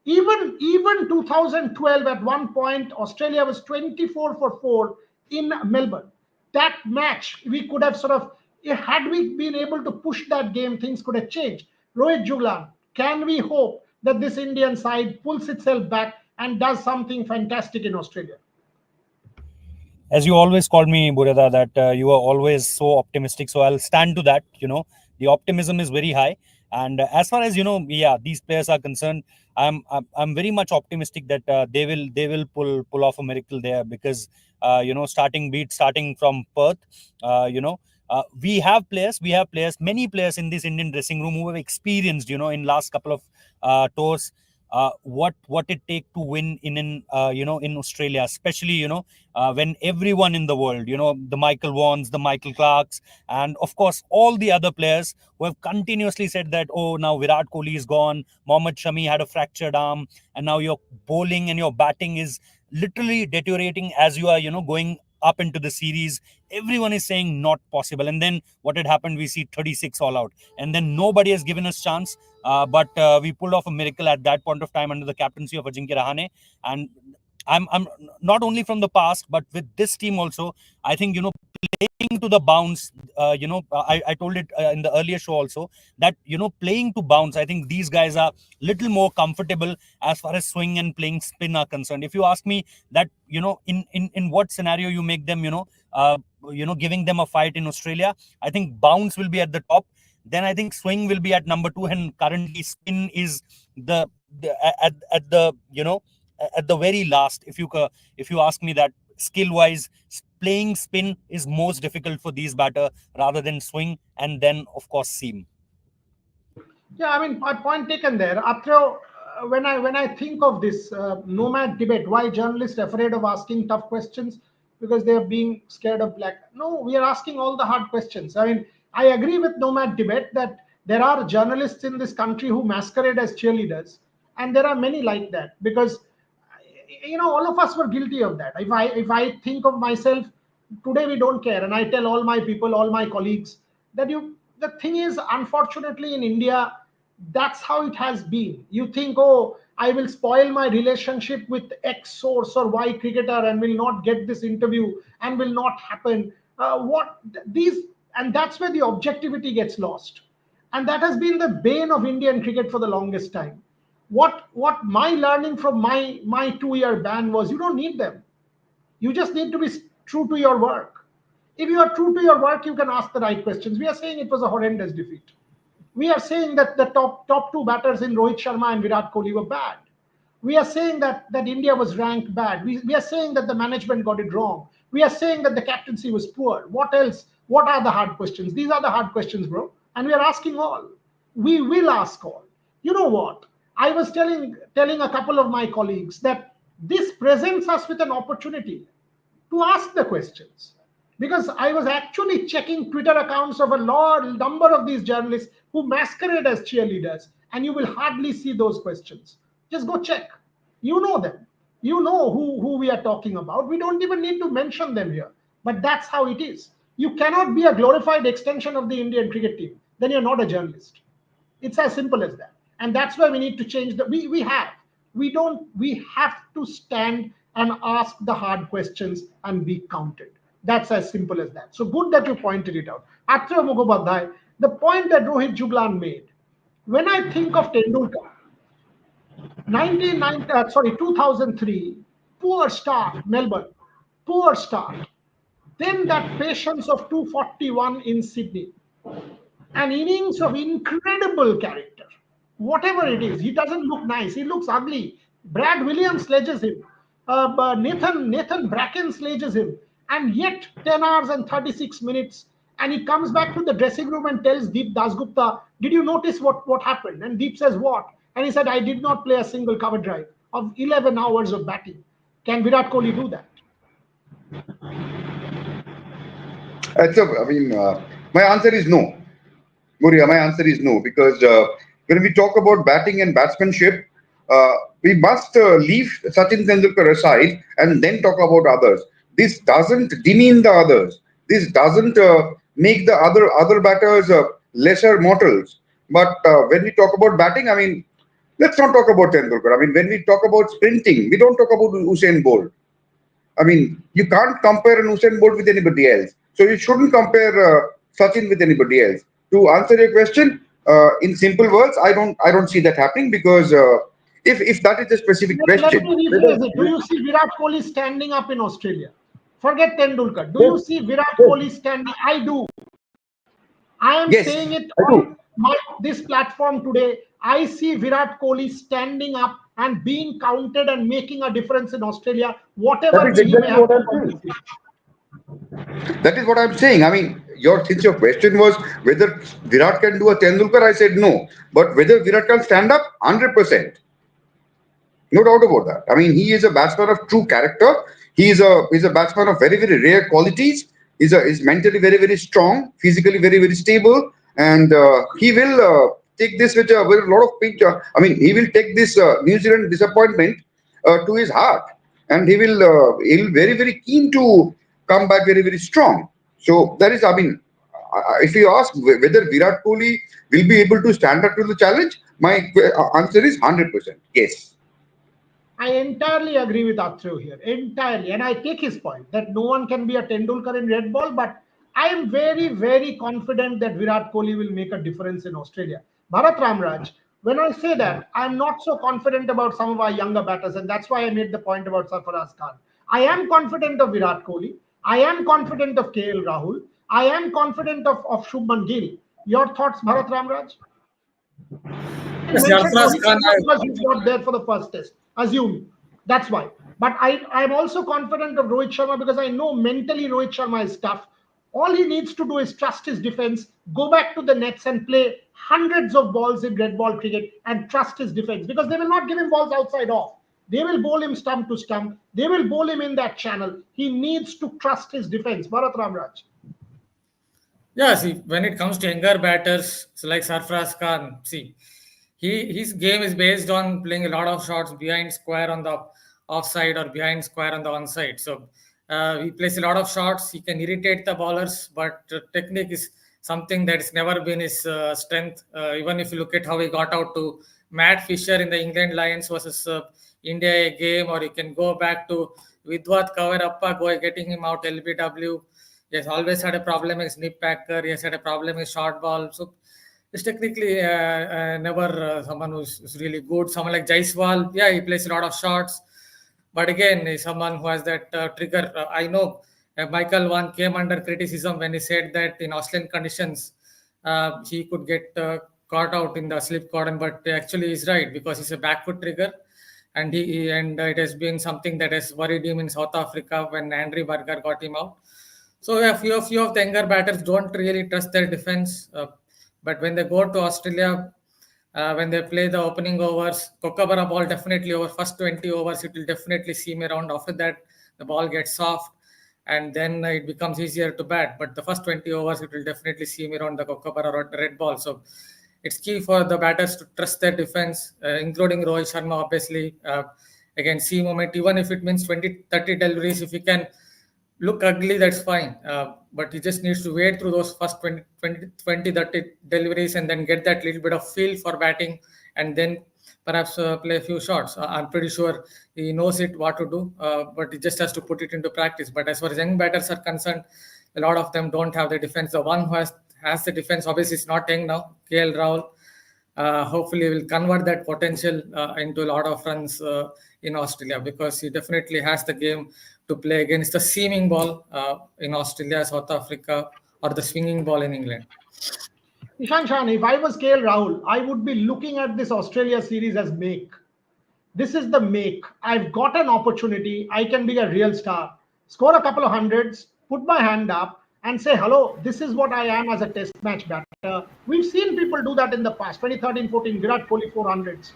A: Even 2012, at one point, Australia was 24 for 4 in Melbourne. That match, we could have sort of, had we been able to push that game, things could have changed. Rohit Juglan, can we hope that this Indian side pulls itself back and does something fantastic in Australia?
C: As you always called me, Burada, that you are always so optimistic. So I'll stand to that. The optimism is very high. And as far as yeah, these players are concerned, I'm very much optimistic that they will pull off a miracle there, because starting from Perth, we have players, many players in this Indian dressing room who have experienced, in last couple of tours, what it take to win in Australia, especially when everyone in the world, the Michael Vaughns, the Michael Clarks, and of course all the other players who have continuously said that, oh, now Virat Kohli is gone, Mohammad Shami had a fractured arm, and now your bowling and your batting is literally deteriorating as you are, going up into the series. Everyone is saying not possible, and then what had happened, we see 36 all out, and then nobody has given us chance. But we pulled off a miracle at that point of time under the captaincy of Ajinkya Rahane. And I'm not only from the past, but with this team also, I think, playing to the bounce, I told it in the earlier show also, that, playing to bounce, I think these guys are little more comfortable as far as swing and playing spin are concerned. If you ask me that, in what scenario you make them, giving them a fight in Australia, I think bounce will be at the top. Then I think swing will be at number two, and currently spin is the at the at the very last. If you ask me that, skill wise, playing spin is most difficult for these batter rather than swing, and then of course seam.
A: Yeah, I mean, my point taken there. After when I think of this nomad debate, why journalists afraid of asking tough questions? Because they are being scared of black. No, we are asking all the hard questions. I mean, I agree with Nomad Tibet that there are journalists in this country who masquerade as cheerleaders, and there are many like that because all of us were guilty of that. If I think of myself today, we don't care, and I tell all my people, all my colleagues that the thing is, unfortunately, in India, that's how it has been. You think, oh, I will spoil my relationship with X source or Y cricketer and will not get this interview and will not happen. What these and that's where the objectivity gets lost, and that has been the bane of Indian cricket for the longest time. What my learning from my 2 year ban was, you don't need them. You just need to be true to your work. If you are true to your work, you can ask the right questions. We are saying it was a horrendous defeat. We are saying that the top two batters in Rohit Sharma and Virat Kohli were bad. We are saying that India was ranked bad. We are saying that the management got it wrong. We are saying that the captaincy was poor. What else? What are the hard questions? These are the hard questions, bro. And we are asking all. We will ask all. You know what? I was telling a couple of my colleagues that this presents us with an opportunity to ask the questions. Because I was actually checking Twitter accounts of a number of these journalists who masquerade as cheerleaders, and you will hardly see those questions. Just go check. You know them. You know who we are talking about. We don't even need to mention them here. But that's how it is. You cannot be a glorified extension of the Indian cricket team. Then you're not a journalist. It's as simple as that. And that's why we need to change the we have to stand and ask the hard questions and be counted. That's as simple as that. So good that you pointed it out. Atra Mukhopadhyay, the point that Rohit Juglan made, when I think of Tendulkar, 2003, poor start, Melbourne, poor start. Then that patience of 241 in Sydney, an innings of incredible character. Whatever it is, he doesn't look nice. He looks ugly. Brad Williams sledges him. But Nathan Bracken sledges him. And yet 10 hours and 36 minutes. And he comes back to the dressing room and tells Deep Dasgupta, did you notice what happened? And Deep says, what? And he said, I did not play a single cover drive of 11 hours of batting. Can Virat Kohli do that?
D: My answer is no. Muria, my answer is no, because when we talk about batting and batsmanship, we must leave Sachin Tendulkar aside and then talk about others. This doesn't demean the others. This doesn't make the other batters lesser mortals. But when we talk about batting, let's not talk about Tendulkar. When we talk about sprinting, we don't talk about Usain Bolt. You can't compare an Usain Bolt with anybody else. So you shouldn't compare Sachin with anybody else. To answer your question, in simple words, I don't see that happening, because if that is the specific
A: Let
D: question,
A: me rephrase it. Do you see Virat Kohli standing up in Australia? Forget Tendulkar. Do you see Virat Kohli standing? I do. I am
D: yes,
A: saying it
D: I do.
A: on this platform today. I see Virat Kohli standing up and being counted and making a difference in Australia,
D: That
A: whatever
D: is
A: way he may
D: exactly
A: have
D: what
A: to
D: I'm saying.
A: compensate.
D: That is what I'm saying. Since your question was whether Virat can do a Tendulkar, I said no. But whether Virat can stand up, 100%. No doubt about that. He is a batsman of true character. He's a batsman of very, very rare qualities. He's mentally very, very strong, physically very, very stable, and he will take this with a lot of pinch. He will take this New Zealand disappointment to his heart, and he'll very, very keen to come back very, very strong. So that is, if you ask whether Virat Kohli will be able to stand up to the challenge, my answer is 100% yes.
A: I entirely agree with Atreyu here, entirely. And I take his point that no one can be a Tendulkar in red ball, but I am very, very confident that Virat Kohli will make a difference in Australia. Bharat Ramraj, when I say that, I'm not so confident about some of our younger batters, and that's why I made the point about Sarfaraz Khan. I am confident of Virat Kohli. I am confident of KL Rahul. I am confident of Shubman Gill. Your thoughts, Bharat Ramraj? I
E: Yes,
A: mentioned
E: Sarfaraz
A: Rohit
E: Khan,
A: Sharma because he's not there for the first test. Assume that's why. But I'm also confident of Rohit Sharma because I know mentally Rohit Sharma is tough. All he needs to do is trust his defense, go back to the nets and play hundreds of balls in red ball cricket and trust his defense because they will not give him balls outside off. They will bowl him stump to stump. They will bowl him in that channel. He needs to trust his defense. Bharat Ramraj.
E: Yeah, see, when it comes to younger batters, so like Sarfraz Khan, see, his game is based on playing a lot of shots behind square on the offside or behind square on the onside. So he plays a lot of shots. He can irritate the bowlers, but technique is something that's never been his strength. Even if you look at how he got out to Matt Fisher in the England Lions versus India game, or you can go back to Vidwat Kavarappa getting him out LBW. He has always had a problem with snip packer. He has had a problem with short ball. So it's technically never someone who's really good. Someone like Jaiswal, yeah, he plays a lot of shots. But again, he's someone who has that trigger. I know Michael Vaughan came under criticism when he said that in Australian conditions, he could get caught out in the slip cordon, but actually he's right because he's a back foot trigger, and it has been something that has worried him in South Africa when Andrew Berger got him out. So yeah, few of the younger batters don't really trust their defense, but when they go to Australia, when they play the opening overs, Kokabara ball definitely over first 20 overs, it will definitely seam around. After that, the ball gets soft, and then it becomes easier to bat. But the first 20 overs, it will definitely seam around the Kokabara or red ball. So it's key for the batters to trust their defense, including Rohit Sharma, obviously. Again, see moment, even if it means 20, 30 deliveries, if he can look ugly, that's fine. But he just needs to wait through those first 20 30 deliveries and then get that little bit of feel for batting and then perhaps play a few shots. I'm pretty sure he knows it what to do, but he just has to put it into practice. But as far as young batters are concerned, a lot of them don't have the defense. The one who has the defense obviously is not young now, KL Rahul. Hopefully will convert that potential into a lot of runs in Australia, because he definitely has the game to play against the seaming ball in Australia, South Africa, or the swinging ball in England.
A: Ishan Shan, if I was KL Rahul, I would be looking at this Australia series as make. This is the make. I've got an opportunity. I can be a real star. Score a couple of hundreds, put my hand up, and say, hello, this is what I am as a test match batter. We've seen people do that in the past 2013-14, Virat Kohli 400s.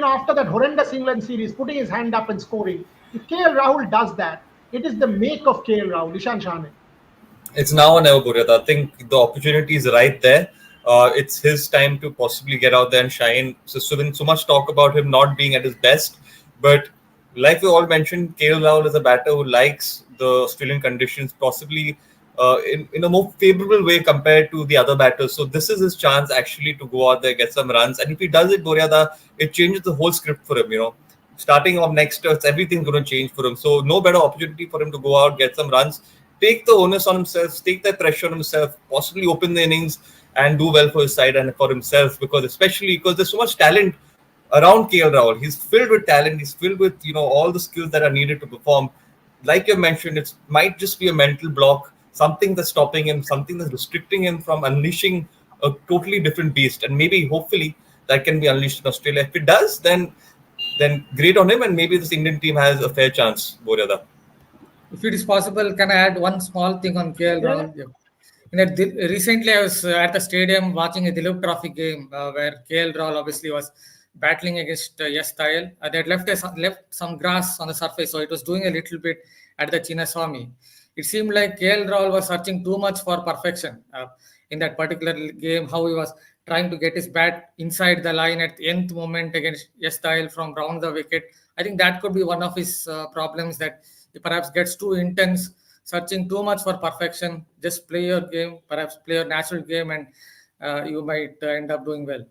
A: After that horrendous England series, putting his hand up and scoring. If KL Rahul does that, it is the make of KL Rahul, Ishan Shane.
F: It's now or never, Burya. I think the opportunity is right there. It's his time to possibly get out there and shine. So been so much talk about him not being at his best, but like we all mentioned, KL Rahul is a batter who likes the Australian conditions, possibly in a more favorable way compared to the other batters. So this is his chance actually to go out there, get some runs, and if he does it, Burya, it changes the whole script for him. Starting off next, everything's going to change for him. So no better opportunity for him to go out, get some runs, take the onus on himself, take that pressure on himself, possibly open the innings and do well for his side and for himself. Because there's so much talent around KL Rahul. He's filled with talent. He's filled with all the skills that are needed to perform. Like you mentioned, it might just be a mental block, something that's stopping him, something that's restricting him from unleashing a totally different beast. And maybe, hopefully, that can be unleashed in Australia. If it does, then great on him, and maybe this Indian team has a fair chance, Boryada.
E: If it is possible, can I add one small thing on KL Rahul? Yeah. Recently, I was at the stadium watching a Dilip Trophy game where KL Rahul obviously was battling against Yes Tayal. They had left some grass on the surface, so it was doing a little bit at the Chinnaswamy. It seemed like KL Rahul was searching too much for perfection in that particular game, how he was trying to get his bat inside the line at the nth moment against Yes Tayal from round the wicket. I think that could be one of his problems, that he perhaps gets too intense, searching too much for perfection. Just play your game, perhaps play your natural game, and you might end up doing well.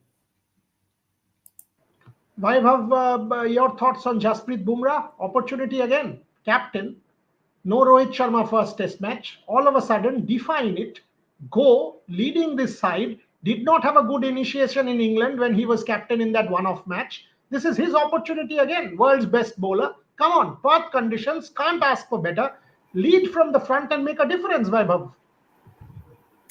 A: Vaibhav, your thoughts on Jasprit Bumrah? Opportunity again, captain. No Rohit Sharma first test match. All of a sudden, define it. Go leading this side. Did not have a good initiation in England when he was captain in that one-off match. This is his opportunity again. World's best bowler. Come on, path conditions, can't ask for better. Lead from the front and make a difference, Vaibhav.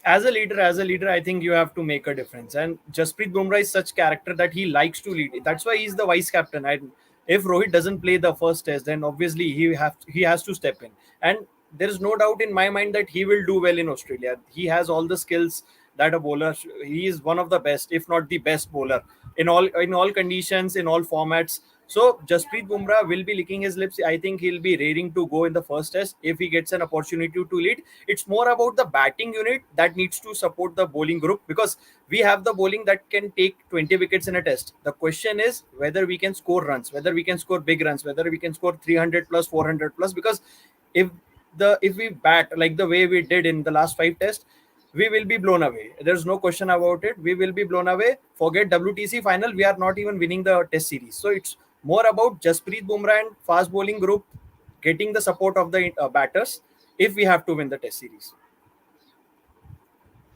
H: As a leader, I think you have to make a difference. And Jasprit Bumrah is such character that he likes to lead. That's why he's the vice captain. And if Rohit doesn't play the first test, then obviously he has to step in. And there is no doubt in my mind that he will do well in Australia. He has all the skills that a bowler. He is one of the best, if not the best bowler in all conditions, in all formats. So Jasprit Bumrah will be licking his lips. I think he'll be raring to go in the first test if he gets an opportunity to lead. It's more about the batting unit that needs to support the bowling group, because we have the bowling that can take 20 wickets in a test. The question is whether we can score runs, whether we can score big runs, whether we can score 300 plus, 400 plus. Because if if we bat like the way we did in the last 5 tests, we will be blown away. There's no question about it. We will be blown away. Forget WTC final. We are not even winning the test series. So it's more about Jasprit Bumrah and fast bowling group getting the support of the batters if we have to win the test series.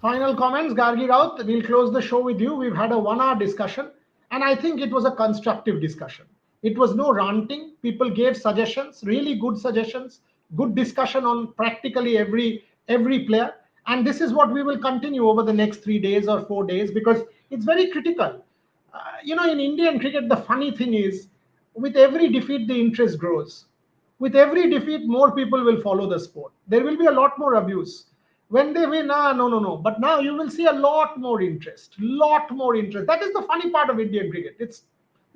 A: Final comments, Gargi Raut. We'll close the show with you. We've had a 1 hour discussion, and I think it was a constructive discussion. It was no ranting. People gave suggestions, really good suggestions, good discussion on practically every player. And this is what we will continue over the next 3 days or 4 days, because it's very critical. In Indian cricket, the funny thing is, with every defeat, the interest grows. With every defeat, more people will follow the sport. There will be a lot more abuse. When they win, no, no, no. But now you will see a lot more interest. Lot more interest. That is the funny part of Indian cricket. It's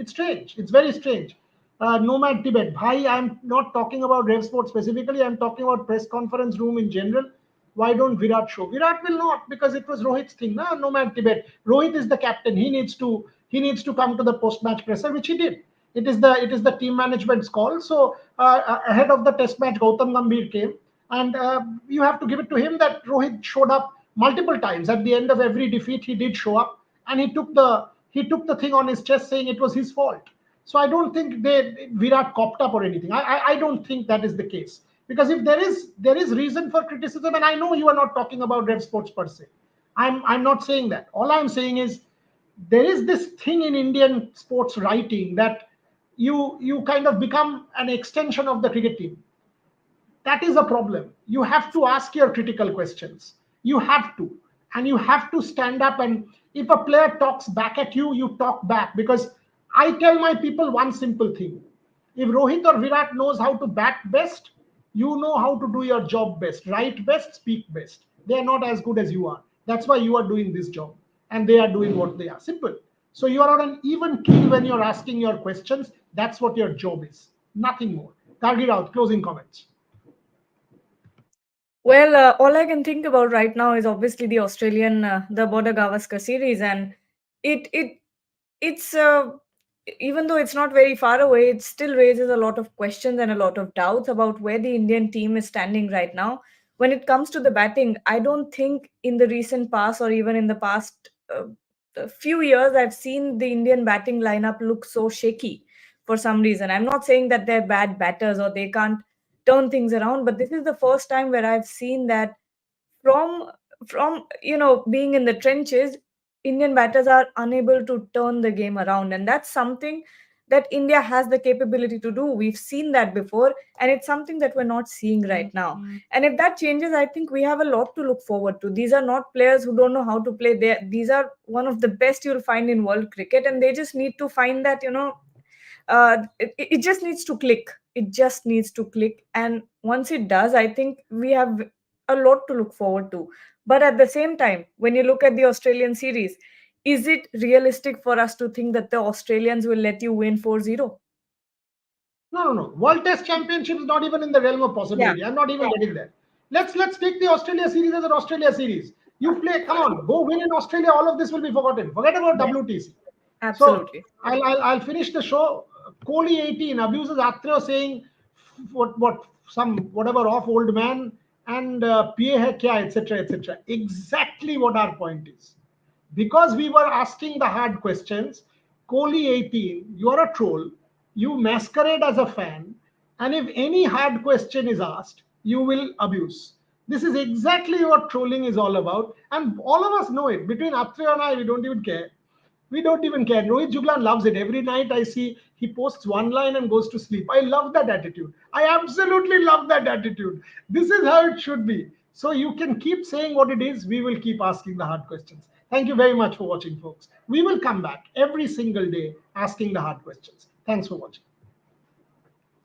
A: strange. It's very strange. Nomad Tibet. Bhai, I'm not talking about Rev Sport specifically. I'm talking about press conference room in general. Why don't Virat show? Virat will not, because it was Rohit's thing. No, Nomad Tibet. Rohit is the captain. He needs to come to the post match presser, which he did. It is the team management's call. So ahead of the test match, Gautam Gambhir came, and you have to give it to him that Rohit showed up multiple times. At the end of every defeat, he did show up, and he took the thing on his chest, saying it was his fault. So I don't think Virat copped up or anything. I don't think that is the case, because if there is reason for criticism, and I know you are not talking about Rev Sports per se. I'm not saying that. All I'm saying is there is this thing in Indian sports writing that you kind of become an extension of the cricket team. That is a problem. You have to ask your critical questions. You have to. And you have to stand up, and if a player talks back at you, you talk back. Because I tell my people one simple thing: if Rohit or Virat knows how to bat best, you know how to do your job best, write best, speak best. They are not as good as you are. That's why you are doing this job, and they are doing what they are. Simple. So you are on an even keel when you're asking your questions. That's what your job is, nothing more. Kargir out, closing comments.
G: Well, all I can think about right now is obviously the Australian, the Border Gavaskar series, and it it's even though it's not very far away, it still raises a lot of questions and a lot of doubts about where the Indian team is standing right now. When it comes to the batting, I don't think in the recent past or even in the past a few years I've seen the Indian batting lineup look so shaky for some reason. I'm not saying that they're bad batters or they can't turn things around, but this is the first time where I've seen that from being in the trenches, Indian batters are unable to turn the game around, and that's something that India has the capability to do. We've seen that before, and it's something that we're not seeing right now. And if that changes, I think we have a lot to look forward to. These are not players who don't know how to play. These are one of the best you'll find in world cricket, and they just need to find that it just needs to click. It just needs to click, and once it does, I think we have a lot to look forward to. But at the same time, when you look at the Australian series, is it realistic for us to think that the Australians will let you win 4-0?
A: No, no, no. World Test Championship is not even in the realm of
G: Yeah,
A: possibility. I'm not even getting there. Let's take the Australia series as an Australia series. You play, come on, go win in Australia. All of this will be forgotten. Forget about
G: yeah,
A: WTC. So
G: absolutely.
A: I'll finish the show. Kohli 18 abuses Atre, saying what some whatever off old man, and PA hai kya, etc., etc. Exactly what our point is. Because we were asking the hard questions. Kohli 18, you're a troll. You masquerade as a fan, and if any hard question is asked, you will abuse. This is exactly what trolling is all about, and all of us know it. Between Atre and I, we don't even care. We don't even care. Rohit Juglan loves it. Every night I see he posts one line and goes to sleep. I love that attitude. I absolutely love that attitude. This is how it should be. So you can keep saying what it is. We will keep asking the hard questions. Thank you very much for watching, folks. We will come back every single day asking the hard questions. Thanks for watching.